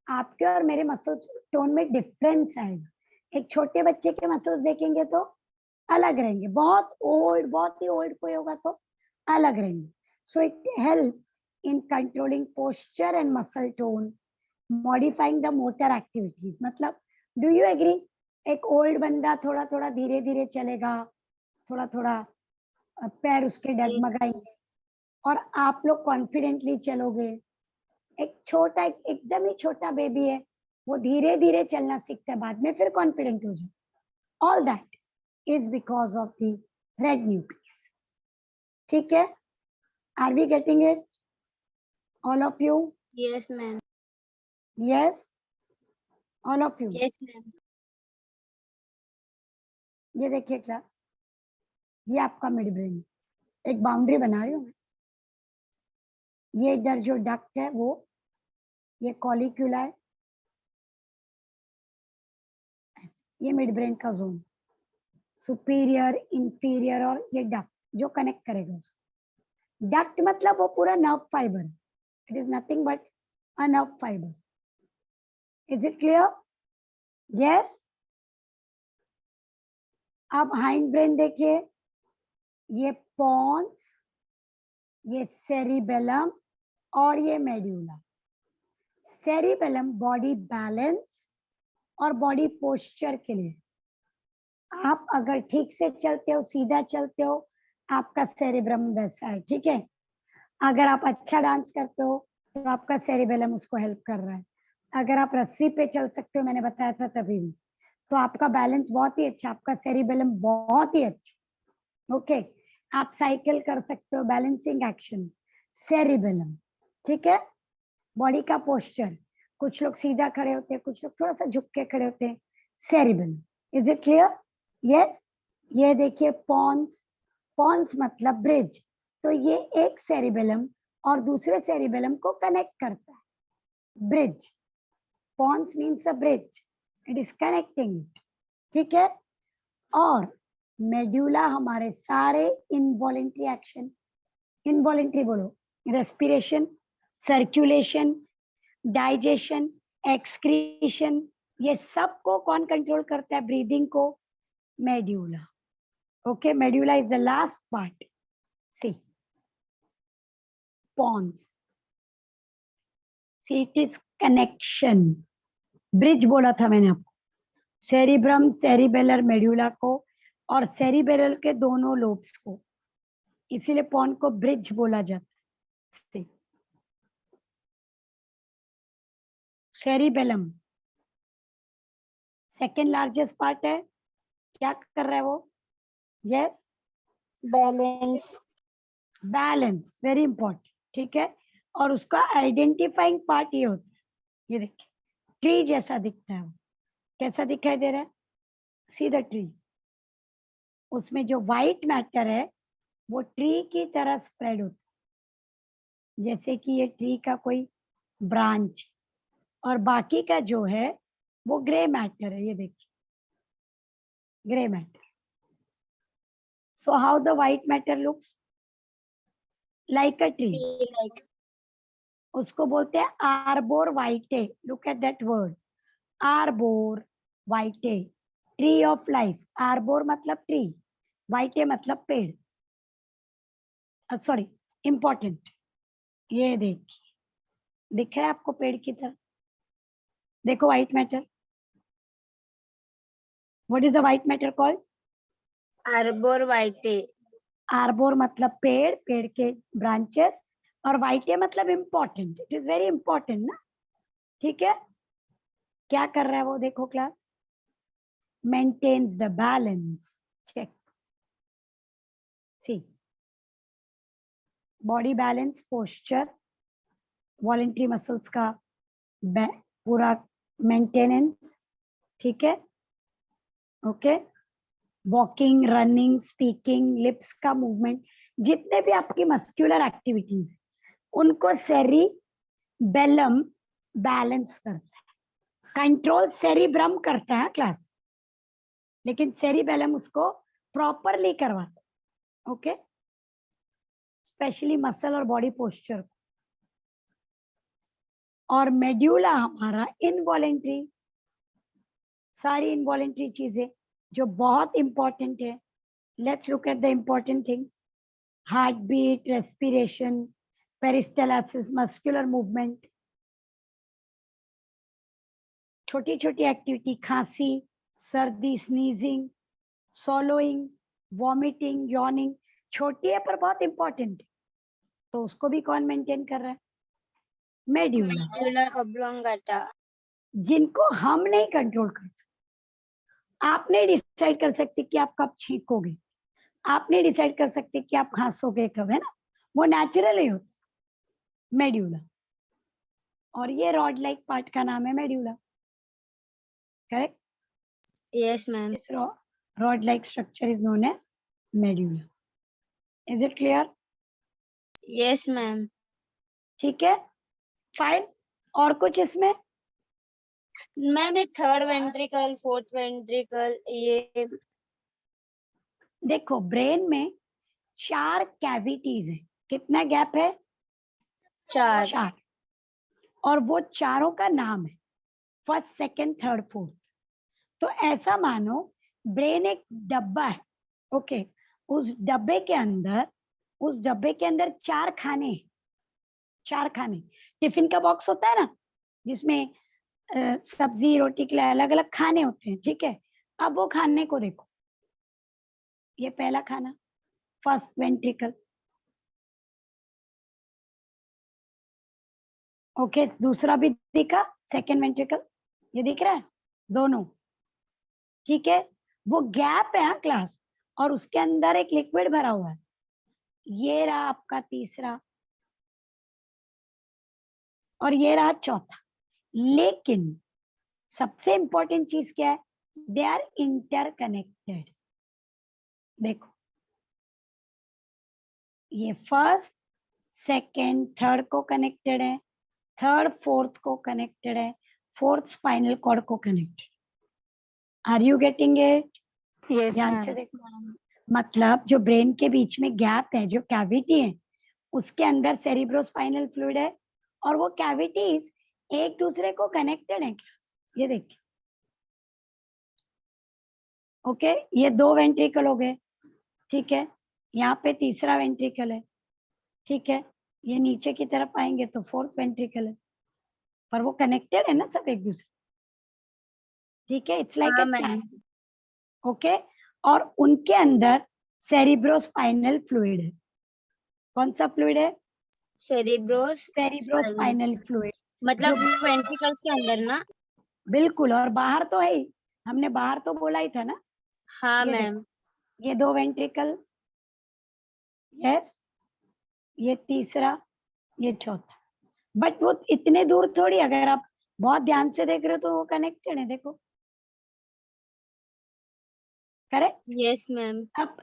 आपके और मेरे मसल्स टोन में डिफरेंस आएगा। एक छोटे बच्चे के मसल्स देखेंगे तो अलग रहेंगे, बहुत ओल्ड, बहुत ही ओल्ड कोई होगा तो अलग रहेंगे। So it helps in controlling posture and muscle tone, modifying the motor activities. मतलब डू यू एग्री? एक ओल्ड बंदा थोड़ा थोड़ा धीरे धीरे चलेगा, थोड़ा थोड़ा पैर उसके डगमगाएंगे, और आप लोग कॉन्फिडेंटली चलोगे। एक छोटा, एकदम ही छोटा बेबी है, वो धीरे धीरे चलना सीखता है, बाद में फिर कॉन्फिडेंट हो जाए। All that is because of the red nucleus. ठीक है, are we getting it all of you? Yes ma'am. Yes, all of you. Yes ma'am. ये देखिए क्लास, ये आपका मिड ब्रेन, एक बाउंड्री बना रही हूँ मैं। ये इधर जो डक्ट है वो, ये कॉलिक्यूला है, ये मिड ब्रेन का जोन, सुपीरियर इंफीरियर, और ये डक्ट जो कनेक्ट करेगा उसको। डक्ट मतलब वो पूरा nerve fibre, it is nothing but a nerve fibre. Is it clear? Yes. अब हाइंड ब्रेन देखिए, ये पॉन्स, ये सेरिबेलम और ये मेड्यूला। सेरिबेलम बॉडी बैलेंस और बॉडी पोस्चर के लिए। आप अगर ठीक से चलते हो, सीधा चलते हो, आपका सेरिब्रम वैसा है, ठीक है। अगर आप अच्छा डांस करते हो तो आपका सेरिबेलम उसको हेल्प कर रहा है। अगर आप रस्सी पे चल सकते हो, मैंने बताया था तभी भी, तो आपका बैलेंस बहुत ही अच्छा, आपका सेरिबेलम बहुत ही अच्छा। ओके, आप साइकिल कर सकते हो, बैलेंसिंग एक्शन, सेरिबेलम, ठीक है। बॉडी का पोस्चर, कुछ लोग सीधा खड़े होते हैं, कुछ लोग थोड़ा सा झुक के खड़े होते हैं, cerebellum. Is it clear? Yes. ये देखिए पॉन्स, पॉन्स मतलब ब्रिज, तो ये एक सेरिबेलम और दूसरे सेरिबेलम को कनेक्ट करता है, bridge. Pons means a bridge, it is connecting it, ठीक है। और मेड्यूला हमारे सारे इनवॉलेंट्री एक्शन, इनवॉलेंट्री बोलो, रेस्पिरेशन, सर्कुलेशन, डाइजेशन, एक्सक्रीशन, ये सब को कौन कंट्रोल करता है? ब्रीदिंग को medulla. Okay, medulla is the last part. See pons, see it is connection, bridge बोला था मैंने आपको, सेरिब्रम, सेरिबेलर, मेड्यूला को और सेरिबेलर के दोनों लोब्स को, इसीलिए पॉन को ब्रिज बोला जाता है। सेरिबेलम सेकेंड लार्जेस्ट पार्ट है, क्या कर रहा है वो? Yes, balance. Balance, very important, ठीक है। और उसका आइडेंटिफाइंग पार्ट ये होता है, ये देखिए ट्री जैसा दिखता है वो, कैसा दिखाई दे रहा है? सी द ट्री, उसमें जो व्हाइट मैटर है वो ट्री की तरह स्प्रेड होता है, जैसे कि ये ट्री का कोई ब्रांच, और बाकी का जो है वो ग्रे मैटर है, ये देखिए grey matter. So how the white matter looks like a tree, like उसको बोलते हैं arbor vitae. Look at that word, arbor vitae, tree of life. Arbor मतलब ट्री, वाइटे मतलब पेड़, सॉरी इंपॉर्टेंट। ये देखिए, दिख रहा है आपको पेड़ की तरह? देखो white matter, what is the white matter called? Arbor vitae. Arbor मतलब पेड़, पेड़ के ब्रांचेस, और वाइटे मतलब important, it is very important ना, ठीक है। क्या कर रहा है वो? देखो class, maintains the balance, check, see body balance, posture, voluntary muscles का पूरा मेंटेनेंस, ठीक है। Okay, walking, running, speaking, lips का मूवमेंट, जितने भी आपकी मस्कुलर एक्टिविटीज उनको सेरिबेलम बैलेंस करता है, कंट्रोल सेरिब्रम करता है क्लास, लेकिन सेरिबेलम उसको प्रॉपरली करवाता है। ओके, स्पेशली मसल और बॉडी पोस्चर। और मेड्यूला हमारा इनवॉलेंट्री, सारी इनवॉलेंट्री चीजें जो बहुत इंपॉर्टेंट है। Let's look at the important things, heartbeat, respiration, peristalsis, muscular movement, छोटी छोटी एक्टिविटी, खांसी, सर्दी, स्नीजिंग, सॉलोइंग, वॉमिटिंग, यॉर्निंग, छोटी है पर बहुत इंपॉर्टेंट है, तो उसको भी कौन मेंटेन कर रहा है? मेड्यूला। Medulla oblongata. जिनको हम नहीं कंट्रोल कर सकते, आप नहीं डिसाइड कर सकते कि आप कब छींकोगे, आप नहीं डिसाइड कर सकते कि आप खांसोगे कब, है ना, वो नेचुरल ही होता है, मेड्यूला। और ये रॉड लाइक पार्ट का नाम है medulla, correct? Yes ma'am. This rod like structure is known as medulla. Is it clear? Yes ma'am. ठीक है, फाइन। और कुछ इसमें? मैम एक थर्ड वेंट्रिकल, फोर्थ वेंट्रिकल, ये देखो ब्रेन में 4 कैविटीज है, कितना गैप है? 4। और वो चारों का नाम है फर्स्ट, सेकंड, थर्ड, फोर्थ। तो ऐसा मानो ब्रेन एक डब्बा है, ओके, उस डब्बे के अंदर 4 खाने, 4 खाने। टिफिन का बॉक्स होता है ना, जिसमें सब्जी रोटी के लिए अलग अलग खाने होते हैं, ठीक है। अब वो खाने को देखो, ये पहला खाना फर्स्ट वेंट्रिकल, ओके। दूसरा भी दिखा सेकेंड वेंट्रिकल, ये दिख रहा है दोनों, ठीक है। वो गैप है हाँ क्लास, और उसके अंदर एक लिक्विड भरा हुआ है, ये रहा आपका तीसरा और ये रहा चौथा। लेकिन सबसे इंपॉर्टेंट चीज क्या है, दे आर इंटरकनेक्टेड। देखो ये फर्स्ट सेकेंड थर्ड को कनेक्टेड है, थर्ड फोर्थ को कनेक्टेड है, फोर्थ स्पाइनल कॉर्ड को connected. Are you getting it? Yes, ध्यान से ma'am. देखो, मतलब जो ब्रेन के बीच में गैप है, जो कैविटी है, उसके अंदर सेरिब्रोस्पाइनल फ्लूइड है, और वो कैविटीज एक दूसरे को कनेक्टेड है। ये देखिए, ओके, ये दो वेंट्रिकल हो गए, ठीक है। यहाँ पे तीसरा वेंट्रिकल है, ठीक है। ये नीचे की तरफ आएंगे तो फोर्थ वेंट्रिकल है, पर वो कनेक्टेड है ना सब एक दूसरे, ठीक है। इट्स लाइक हाँ अ मैम। चैन, ओके। और उनके अंदर सेरिब्रोस्पाइनल फ्लूइड है। कौन सा फ्लूइड है? सेरिब्रोस सेरिब्रोस्पाइनल फ्लूइड, जो मतलब वेंट्रिकल्स के अंदर ना? बिल्कुल, और बाहर तो है ही, हमने बाहर तो बोला ही था ना। हाँ ये मैम। देखो, ये दो वेंट्रिकल, यस, ये तीसरा, ये चौथा। बट वो इतने दूर थोड़ी, अगर आप बहुत ध्यान से देख रहे हो तो वो कनेक्टेड है, देखो, करेक्ट। Yes ma'am. अब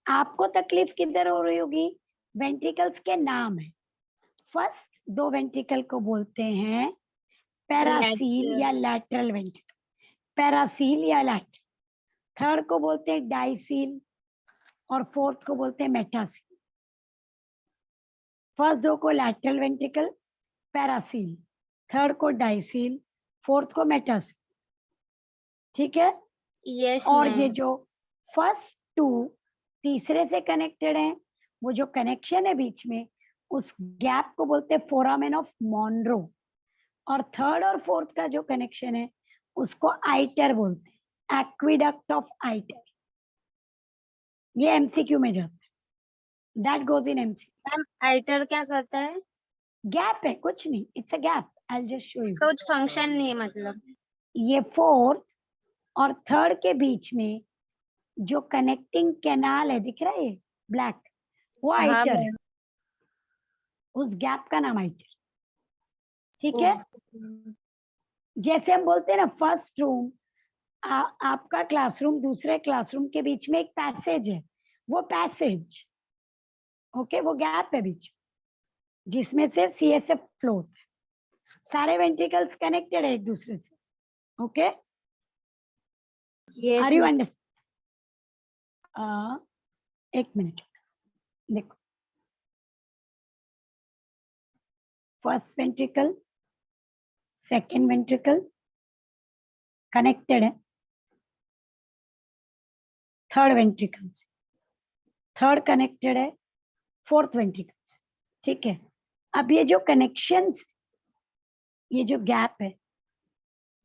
आपको तकलीफ किधर हो रही होगी, वेंट्रिकल्स के नाम है। फर्स्ट दो वेंट्रिकल को बोलते हैं पैरासील या लैटरल वेंट्रिकल, पैरासील या लैटरल। थर्ड को बोलते हैं डाइसील, और फोर्थ को बोलते हैं मेटासील। फर्स्ट दो को लैटरल वेंट्रिकल पैरासील, थर्ड को डाइसील, फोर्थ को मेटासील, ठीक है। यस और ये मैम। जो फर्स्ट टू तीसरे से कनेक्टेड हैं, वो जो कनेक्शन है बीच में, उस गैप को बोलते हैं फोरामेन ऑफ मॉनरो। और थर्ड और फोर्थ का जो कनेक्शन है उसको आइटर बोलते हैं, एक्विडक्ट ऑफ आइटर। ये एमसीक्यू में जाता है, that goes in MCQ. Ma'am iter क्या करता है? गैप है, कुछ नहीं, it's a gap, I will just show you. उसका कुछ फंक्शन नहीं है मतलब? ये फोर्थ और थर्ड के बीच में जो कनेक्टिंग कैनाल है, दिख रहा है ये ब्लैक, वो हाँ आइटर है, मैम। उस गैप का नाम आइटर, ठीक है। जैसे हम बोलते हैं ना फर्स्ट रूम, आपका क्लासरूम दूसरे क्लासरूम के बीच में एक पैसेज है, वो पैसेज, ओके, वो गैप है बीच में, जिसमें से सीएसएफ फ्लो होता है। सारे वेंट्रिकल्स कनेक्टेड है एक दूसरे से, okay. Yes are you ma'am. Understand? एक मिनट, देखो, first ventricle second ventricle connected है थर्ड वेंट्रिकल से, थर्ड कनेक्टेड है फोर्थ वेंट्रिकल से, ठीक है। अब ये जो कनेक्शंस, ये जो गैप है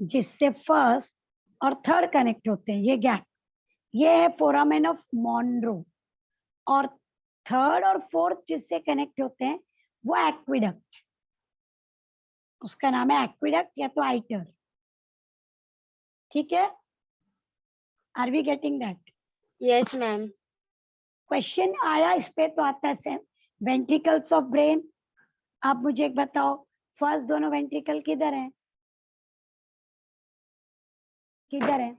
जिससे फर्स्ट और थर्ड कनेक्ट होते हैं, ये गैप, ये है फोरामेन ऑफ मॉनरो। और थर्ड और फोर्थ जिससे कनेक्ट होते हैं वो एक्विडक्ट, उसका नाम है एक्विडक्ट या तो आइटर, ठीक है। Are we getting that? Yes ma'am. Question आया इस पे तो आता है वेंट्रिकल्स ऑफ ब्रेन। आप मुझे एक बताओ, फर्स्ट दोनों वेंट्रिकल किधर है, किधर है?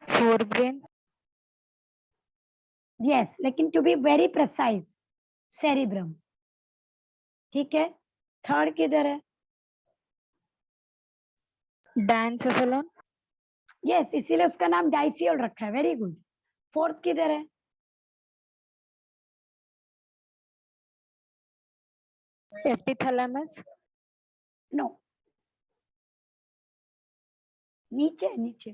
Forebrain. यस, लेकिन to be very precise, cerebrum, ठीक है। थर्ड किधर है? Diencephalon. यस, इसीलिए उसका नाम डाइसियल रखा है, वेरी गुड। फोर्थ किधर है? Epithalamus. नो, नीचे नीचे,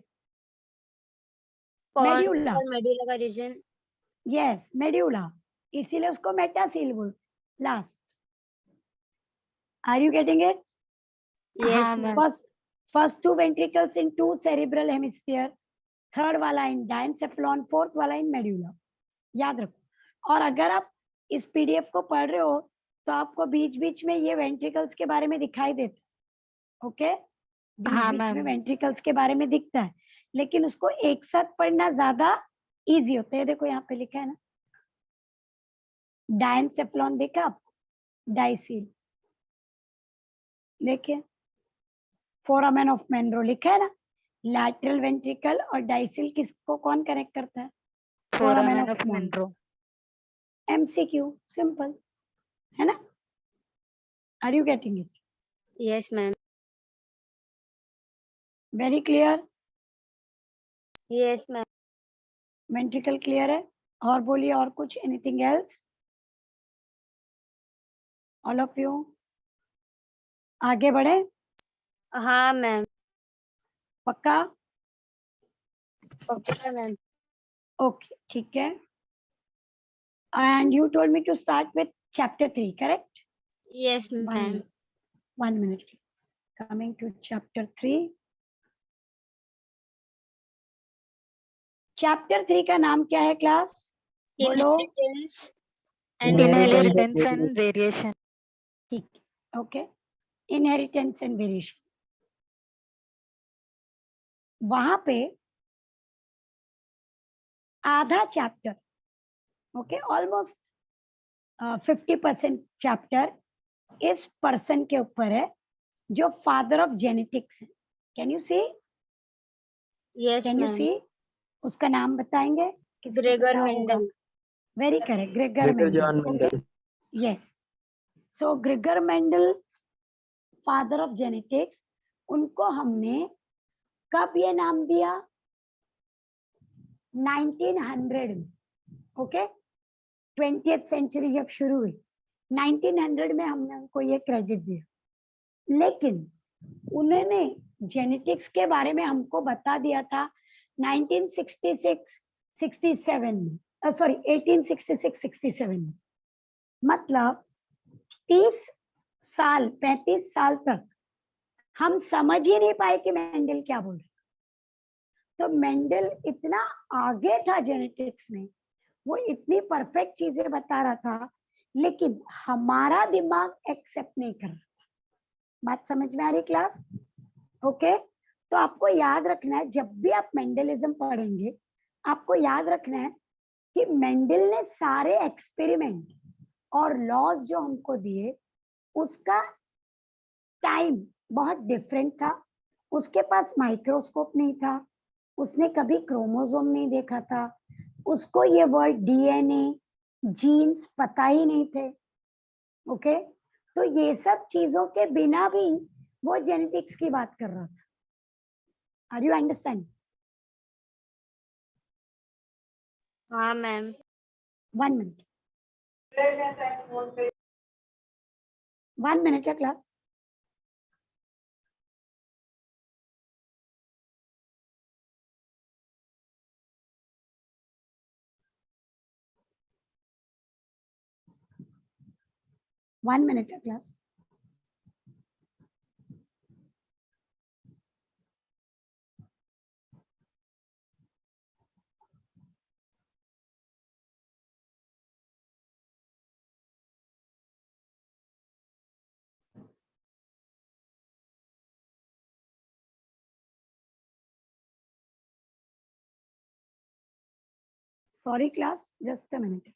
कौन मेड्यूला, सा मेडुला का रीजन? यस मेड्यूला, इसीलिए उसको मेटासील बोल, last. Are you getting it? Yes, हाँ ma'am. Ma'am. first two ventricles in two cerebral hemisphere, third वाला in diencephalon, fourth वाला in medulla. याद रखो। और अगर आप इस पीडीएफ को पढ़ रहे हो तो आपको बीच बीच में ये वेंट्रिकल्स के बारे में दिखाई देता है। ओके, बीच हाँ बीच में मैम। वेंट्रिकल्स के बारे में दिखता है, लेकिन उसको एक साथ पढ़ना ज्यादा इजी होता है। देखो यहाँ पे लिखा है ना, डायनसेफ्लॉन देखा आपको, डाइसिल देखिए, फोरामेन ऑफ मेनरो लिखा है ना, लैटरल वेंट्रिकल और डाइसिल किसको कौन कनेक्ट करता है? Foramen of Monro. MCQ, simple है ना? Are you getting it? Yes, ma'am. Very clear? Yes, ma'am. Ventricle clear है? और बोलिए, और कुछ, anything else? All of you आगे बढ़े? हाँ मैम। पक्का? Okay ma'am. ओके, ठीक है। And you told me to start with chapter 3, correct? Yes, ma'am. 1 minute please. Coming to chapter 3. Chapter 3 का नाम क्या है क्लास? बोलो। Inheritance and inheritance and variation. ठीक, ओके, इनहेरिटेंस एंड वेरिएशन। वहां पे आधा चैप्टर, ओके, ऑलमोस्ट 50% चैप्टर इस पर्सन के ऊपर है जो फादर ऑफ जेनेटिक्स है। Can you see? yes, can you ma'am. See? उसका नाम बताएंगे? किसको Gregor पता होगा? Mendel. Very correct, Gregor Greater John Mendel. Mendel. Yes, so Gregor Mendel, father of genetics, उनको हमने कब ये नाम दिया? 1900 में। ओके, 20th सेंचुरी जब शुरू हुई, 1900 में हमने उनको ये क्रेडिट दिया, लेकिन उन्होंने जेनेटिक्स के बारे में हमको बता दिया था 1966-67 में, सॉरी 1866-67 में। मतलब 30 साल, 35 साल तक हम समझ ही नहीं पाए कि मेंडल क्या बोल रहे। तो मेंडल इतना आगे था जेनेटिक्स में, वो इतनी परफेक्ट चीजें बता रहा था, लेकिन हमारा दिमाग एक्सेप्ट नहीं कर रहा था। बात समझ में आ रही क्लास? ओके, तो आपको याद रखना है, जब भी आप मेंडलिज्म पढ़ेंगे आपको याद रखना है कि मेंडल ने सारे एक्सपेरिमेंट और लॉज जो हमको दिए, उसका टाइम बहुत डिफरेंट था। उसके पास माइक्रोस्कोप नहीं था, उसने कभी क्रोमोसोम नहीं देखा था, उसको ये वर्ड डीएनए, जीन्स पता ही नहीं थे। ओके, तो ये सब चीजों के बिना भी वो जेनेटिक्स की बात कर रहा था। Are you understand? हाँ मैम। 1 minute, 1 minute है क्लास। वन मिनट है class. Sorry class, just a minute.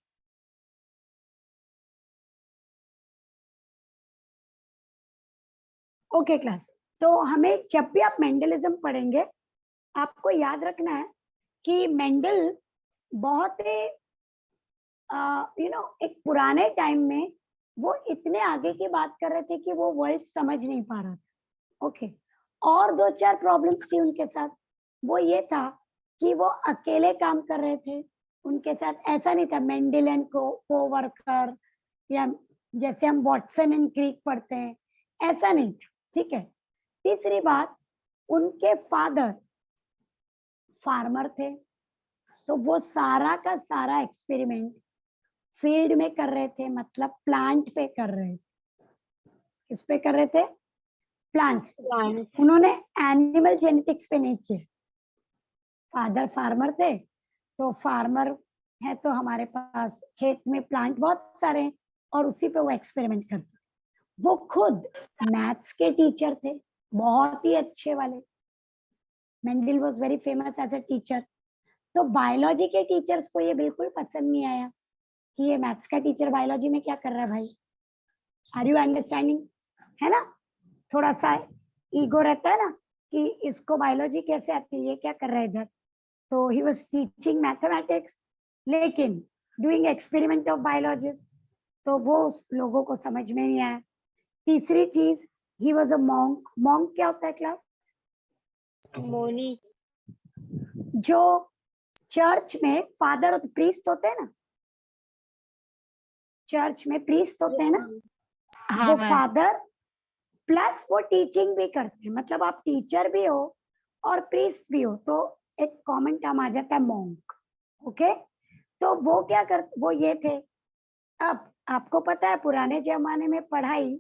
Okay class, तो हमें जब भी आप मेंडलिज्म पढ़ेंगे आपको याद रखना है कि मेंडल बहुत ही एक पुराने टाइम में वो इतने आगे की बात कर रहे थे कि वो वर्ल्ड समझ नहीं पा रहा था। ओके, और 2-4 प्रॉब्लम्स थी उनके साथ। वो ये था कि वो अकेले काम कर रहे थे, उनके साथ ऐसा नहीं था मेंडल एंड कोवर्कर, या जैसे हम वॉटसन एंड क्रिक पढ़ते हैं, ऐसा नहीं था। ठीक है। तीसरी बात, उनके फादर फार्मर थे, तो वो सारा का सारा एक्सपेरिमेंट फील्ड में कर रहे थे, मतलब प्लांट पे कर रहे थे। किस पे कर रहे थे? प्लांट्स। Plant. उन्होंने एनिमल जेनेटिक्स पे नहीं किया। फादर फार्मर थे, तो फार्मर है तो हमारे पास खेत में प्लांट बहुत सारे हैं और उसी पे वो एक्सपेरिमेंट करते। वो खुद मैथ्स के टीचर थे, बहुत ही अच्छे वाले। Mendel was very famous as a teacher. तो बायोलॉजी के टीचर्स को ये बिल्कुल पसंद नहीं आया कि ये मैथ्स का टीचर बायोलॉजी में क्या कर रहा है भाई। आर यू अंडरस्टैंडिंग, है ना? थोड़ा सा ईगो रहता है ना कि इसको बायोलॉजी कैसे आती है, ये क्या कर रहा है इधर। तो ही वाज टीचिंग मैथमेटिक्स, लेकिन डूइंग एक्सपेरिमेंट ऑफ बायोलॉजिस्ट, तो वो उस लोगों को समझ में नहीं आया। तीसरी चीज, he was a monk. Monk क्या होता है क्लास? मोनी. जो चर्च में फादर और प्रीस्ट होते हैं ना, चर्च में प्रीस्ट होते हैं ना, हाँ वो मैम। फादर प्लस वो टीचिंग भी करते हैं। मतलब आप टीचर भी हो और प्रीस्ट भी हो, तो एक कॉमन टर्म आ जाता है मॉन्क। ओके, तो वो क्या करते, वो ये थे। अब आपको पता है पुराने जमाने में पढ़ाई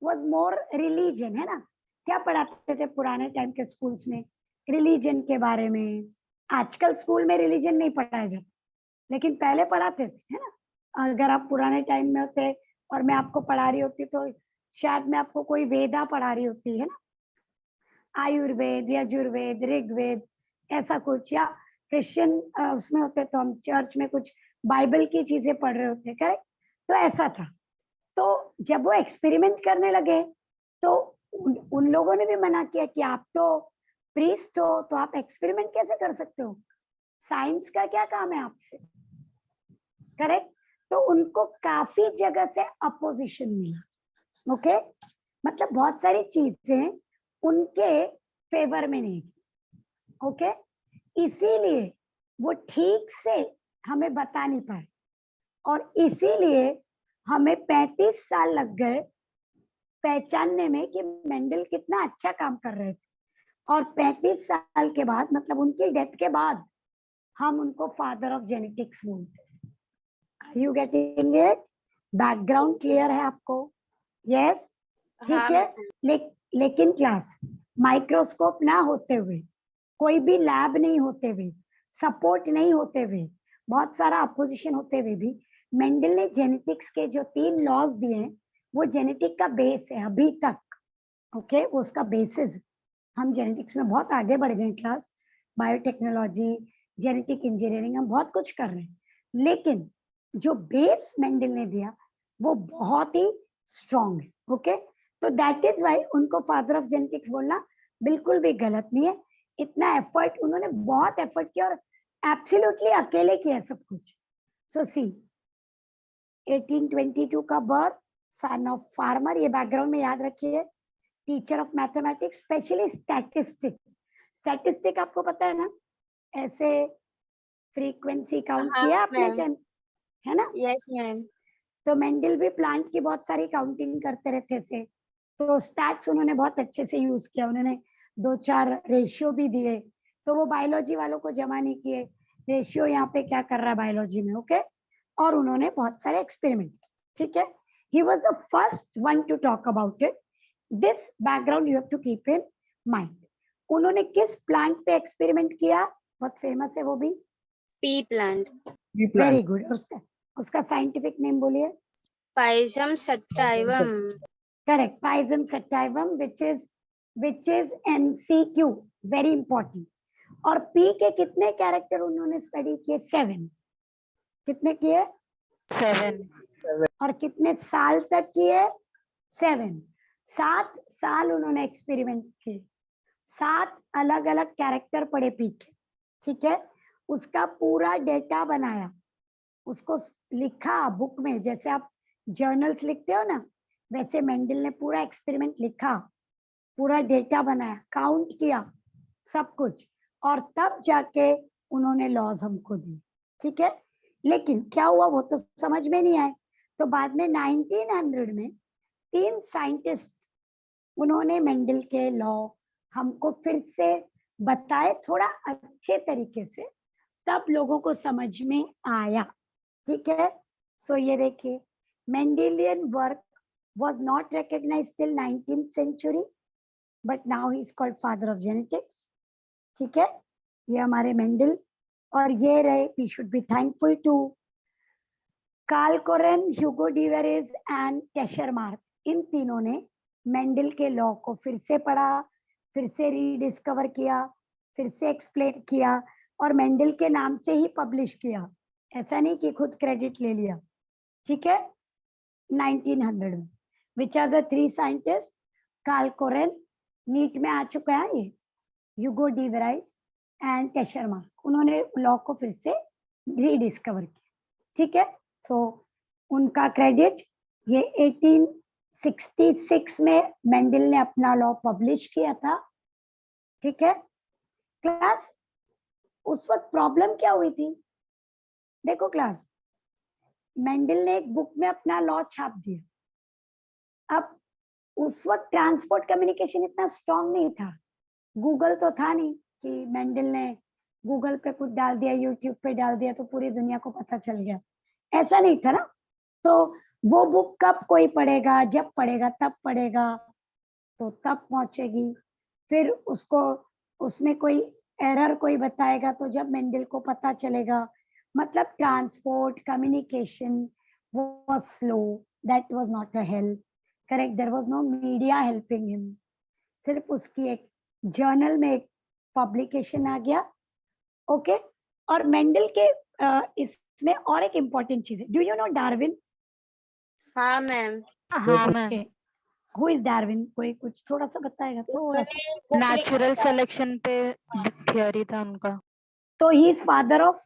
वाज मोर रिलीजन, है ना? क्या पढ़ाते थे पुराने टाइम के स्कूल्स में? रिलीजन के बारे में। आजकल स्कूल में रिलीजन नहीं पढ़ाया जाता, लेकिन पहले पढ़ाते थे, है ना? अगर आप पुराने टाइम में होते और मैं आपको पढ़ा रही होती तो शायद मैं आपको कोई वेदा पढ़ा रही होती, है ना? आयुर्वेद, यजुर्वेद, ऋग्वेद, ऐसा कुछ। या क्रिश्चियन उसमें होते तो हम चर्च में कुछ बाइबल की चीजें पढ़ रहे होते, करेक्ट? तो ऐसा था। तो जब वो एक्सपेरिमेंट करने लगे तो उन लोगों ने भी मना किया कि आप तो प्रीस्ट हो, तो आप एक्सपेरिमेंट कैसे कर सकते हो? साइंस का क्या काम है आपसे, करेक्ट? तो उनको काफी जगह से अपोजिशन मिला। ओके, मतलब बहुत सारी चीजें उनके फेवर में नहीं। ओके, इसीलिए वो ठीक से हमें बता नहीं पाए और इसीलिए हमें 35 साल लग गए पहचानने में कि मेंडल कितना अच्छा काम कर रहे थे। और 35 साल के बाद, मतलब उनकी डेथ के बाद, हम उनको फादर ऑफ जेनेटिक्स बोलते हैं। Are you getting it? Background clear है आपको? यस, ठीक है। लेकिन क्लास माइक्रोस्कोप ना होते हुए, कोई भी लैब नहीं होते हुए, सपोर्ट नहीं होते हुए, बहुत सारा अपोजिशन होते हुए भी मेंडल ने जेनेटिक्स के जो 3 लॉज दिए हैं, वो जेनेटिक का बेस है अभी तक। ओके, उसका बेसिस। हम जेनेटिक्स में बहुत आगे बढ़ गए क्लास, बायोटेक्नोलॉजी, जेनेटिक इंजीनियरिंग, हम बहुत कुछ कर रहे हैं, लेकिन जो बेस मेंडल ने दिया वो बहुत ही स्ट्रॉन्ग है। ओके, तो दैट इज वाई उनको फादर ऑफ जेनेटिक्स बोलना बिल्कुल भी गलत नहीं है। इतना एफर्ट उन्होंने, बहुत एफर्ट किया और एब्सोल्युटली अकेले किया सब कुछ। सो सी, 1822 का बर्थ, सन ऑफ फार्मर, ये बैकग्राउंड में याद रखिए। Teacher of mathematics, specially statistic. Statistic आपको पता है ना, ऐसे फ्रीक्वेंसी काउंट हाँ, किया आपने मैम। 10th, है ना? Yes, ma'am. तो मेंडल भी प्लांट की बहुत सारी काउंटिंग करते रहते थे, तो स्टैट्स उन्होंने बहुत अच्छे से यूज किया। उन्होंने 2-4 रेशियो भी दिए, तो वो बायोलॉजी वालों को जमा नहीं किए रेशियो यहाँ पे क्या कर रहा है बायोलॉजी में। ओके, और उन्होंने बहुत सारे एक्सपेरिमेंट किए, ठीक है। He was the first one to talk about it. This background you have to keep in mind. उन्होंने किस प्लांट पे एक्सपेरिमेंट किया? बहुत फेमस है वो भी। Pea plant. Pea plant. Very good. उसका साइंटिफिक नेम बोलिए। Pisum sativum. Correct, Pisum sativum, which is MCQ, very important. और P के कितने कैरेक्टर उन्होंने स्टडी किए? 7। कितने किए? 7. और कितने साल तक किए? 7। 7 साल उन्होंने एक्सपेरिमेंट किए, 7 अलग अलग कैरेक्टर पढ़े पी के, ठीक है। उसका पूरा डेटा बनाया, उसको लिखा बुक में, जैसे आप जर्नल्स लिखते हो ना, वैसे मेंडल ने पूरा एक्सपेरिमेंट लिखा, पूरा डेटा बनाया, काउंट किया सब कुछ, और तब जाके उन्होंने लॉज हमको दिए, ठीक है। लेकिन क्या हुआ वो तो समझ में नहीं आए। तो बाद में 1900 में 3 साइंटिस्ट, उन्होंने मेंडल के लॉ हमको फिर से बताए थोड़ा अच्छे तरीके से, तब लोगों को समझ में आया, ठीक है। सो ये देखिए, Mendelian work was not recognized till 19th century, but now he is called father of genetics. ठीक है, ये हमारे मेंडल, और ये रहे, we should be thankful to Carl Correns, Hugo de Vries and Tschermak. इन तीनों ने मेंडल के लॉ को फिर से पढ़ा, फिर से रीडिस्कवर किया, फिर से एक्सप्लेन किया, और मेंडल के नाम से ही पब्लिश किया. ऐसा नहीं कि खुद क्रेडिट ले लिया. ठीक है, 1900 में. Which are the 3 scientist? Carl Correns, NEET में आ चुका है ये, ह्यूगो डिवेरेज एंड टेशरमार्क. उन्होंने लॉ को फिर से रीडिस्कवर किया. ठीक है, सो उनका क्रेडिट, ये 1866 में मेंडल ने अपना लॉ पब्लिश किया था. ठीक है क्लास, उस वक्त प्रॉब्लम क्या हुई थी? देखो क्लास, मेंडल ने एक बुक में अपना लॉ छाप दिया. अब उस वक्त ट्रांसपोर्ट कम्युनिकेशन इतना स्ट्रांग नहीं था, गूगल तो था नहीं कि मेंडल ने गूगल पे कुछ डाल दिया, यूट्यूब पे डाल दिया तो पूरी दुनिया को पता चल गया. ऐसा नहीं था ना. तो वो बुक कब कोई पढ़ेगा? जब पढ़ेगा तब पढ़ेगा, तो तब पहुंचेगी. फिर उसको, उसमें कोई एरर कोई बताएगा तो जब मेंडल को पता चलेगा. मतलब transport communication was slow, that was not a help. Correct, there was no media helping him. सिर्फ उसकी एक जर्नल में एक पब्लिकेशन आ गया. ओके, और मेंडल के इसमें और एक इम्पोर्टेंट चीज है. Do you know Darwin? हाँ मैम. हाँ मैम. Who is Darwin? कोई कुछ थोड़ा सा बताएगा? थोड़ा सा. नेचुरल सिलेक्शन पे थियोरी था उनका. तो he is father of,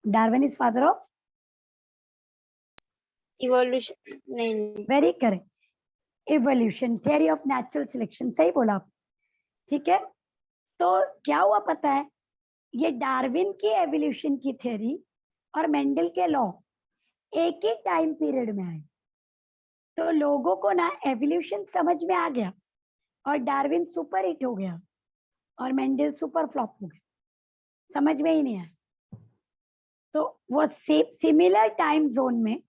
Darwin is father of, evolution. नहीं, very correct, evolution, theory of natural selection. सही बोला आप. ठीक है, तो क्या हुआ पता है, ये डार्विन की एवोल्यूशन की थ्योरी और मेंडल के लॉ एक ही टाइम पीरियड में आए. तो लोगों को ना एवोल्यूशन समझ में आ गया, और डार्विन सुपर हिट हो गया और मेंडल सुपर फ्लॉप हो गया. समझ में ही नहीं आया. तो वो सिमिलर टाइम जोन में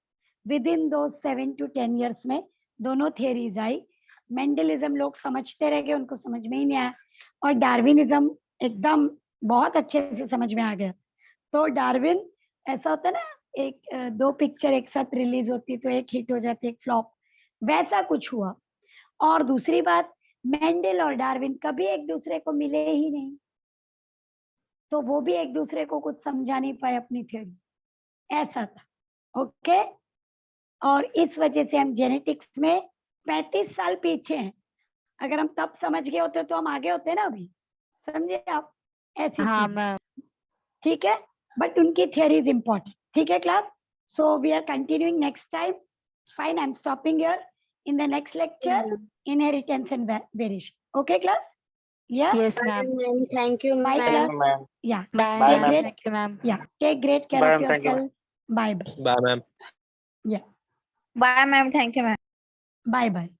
विद इन दो 7 to 10 years में दोनों थियरीज आई. मेंडलिज्म लोग समझते रह गए, उनको समझ में ही नहीं आया, और डार्विनिज्म एकदम बहुत अच्छे से समझ में आ गया. तो डार्विन, ऐसा होता है ना, एक 2 पिक्चर एक साथ रिलीज होती तो एक हिट हो जाती, एक फ्लॉप, वैसा कुछ हुआ. और दूसरी बात, मेंडल और डार्विन कभी एक दूसरे को मिले ही नहीं, तो वो भी एक दूसरे को कुछ समझा नहीं पाए अपनी थ्योरी. ऐसा था. ओके, और इस वजह से हम जेनेटिक्स में 35 साल पीछे हैं. अगर हम तब समझ गए होते तो हम आगे होते ना अभी. समझे आप? ऐसी हाँ चीज. मैम. ठीक है, बट उनकी थियरी इज इम्पोर्टेंट. ठीक है class, so we are continuing next time. Fine, I am stopping here. In the next lecture, inheritance and variation. Okay class? Yeah. Yes ma'am. Ma'am. Thank you Bye मैम. class. ma'am. Yeah. Bye Take ma'am. great, Thank you ma'am. yeah, take great care Bye, of ma'am. Thank you. yourself. Bye bye. Bye, ma'am. Yeah, Bye ma'am. Thank you ma'am. bye bye.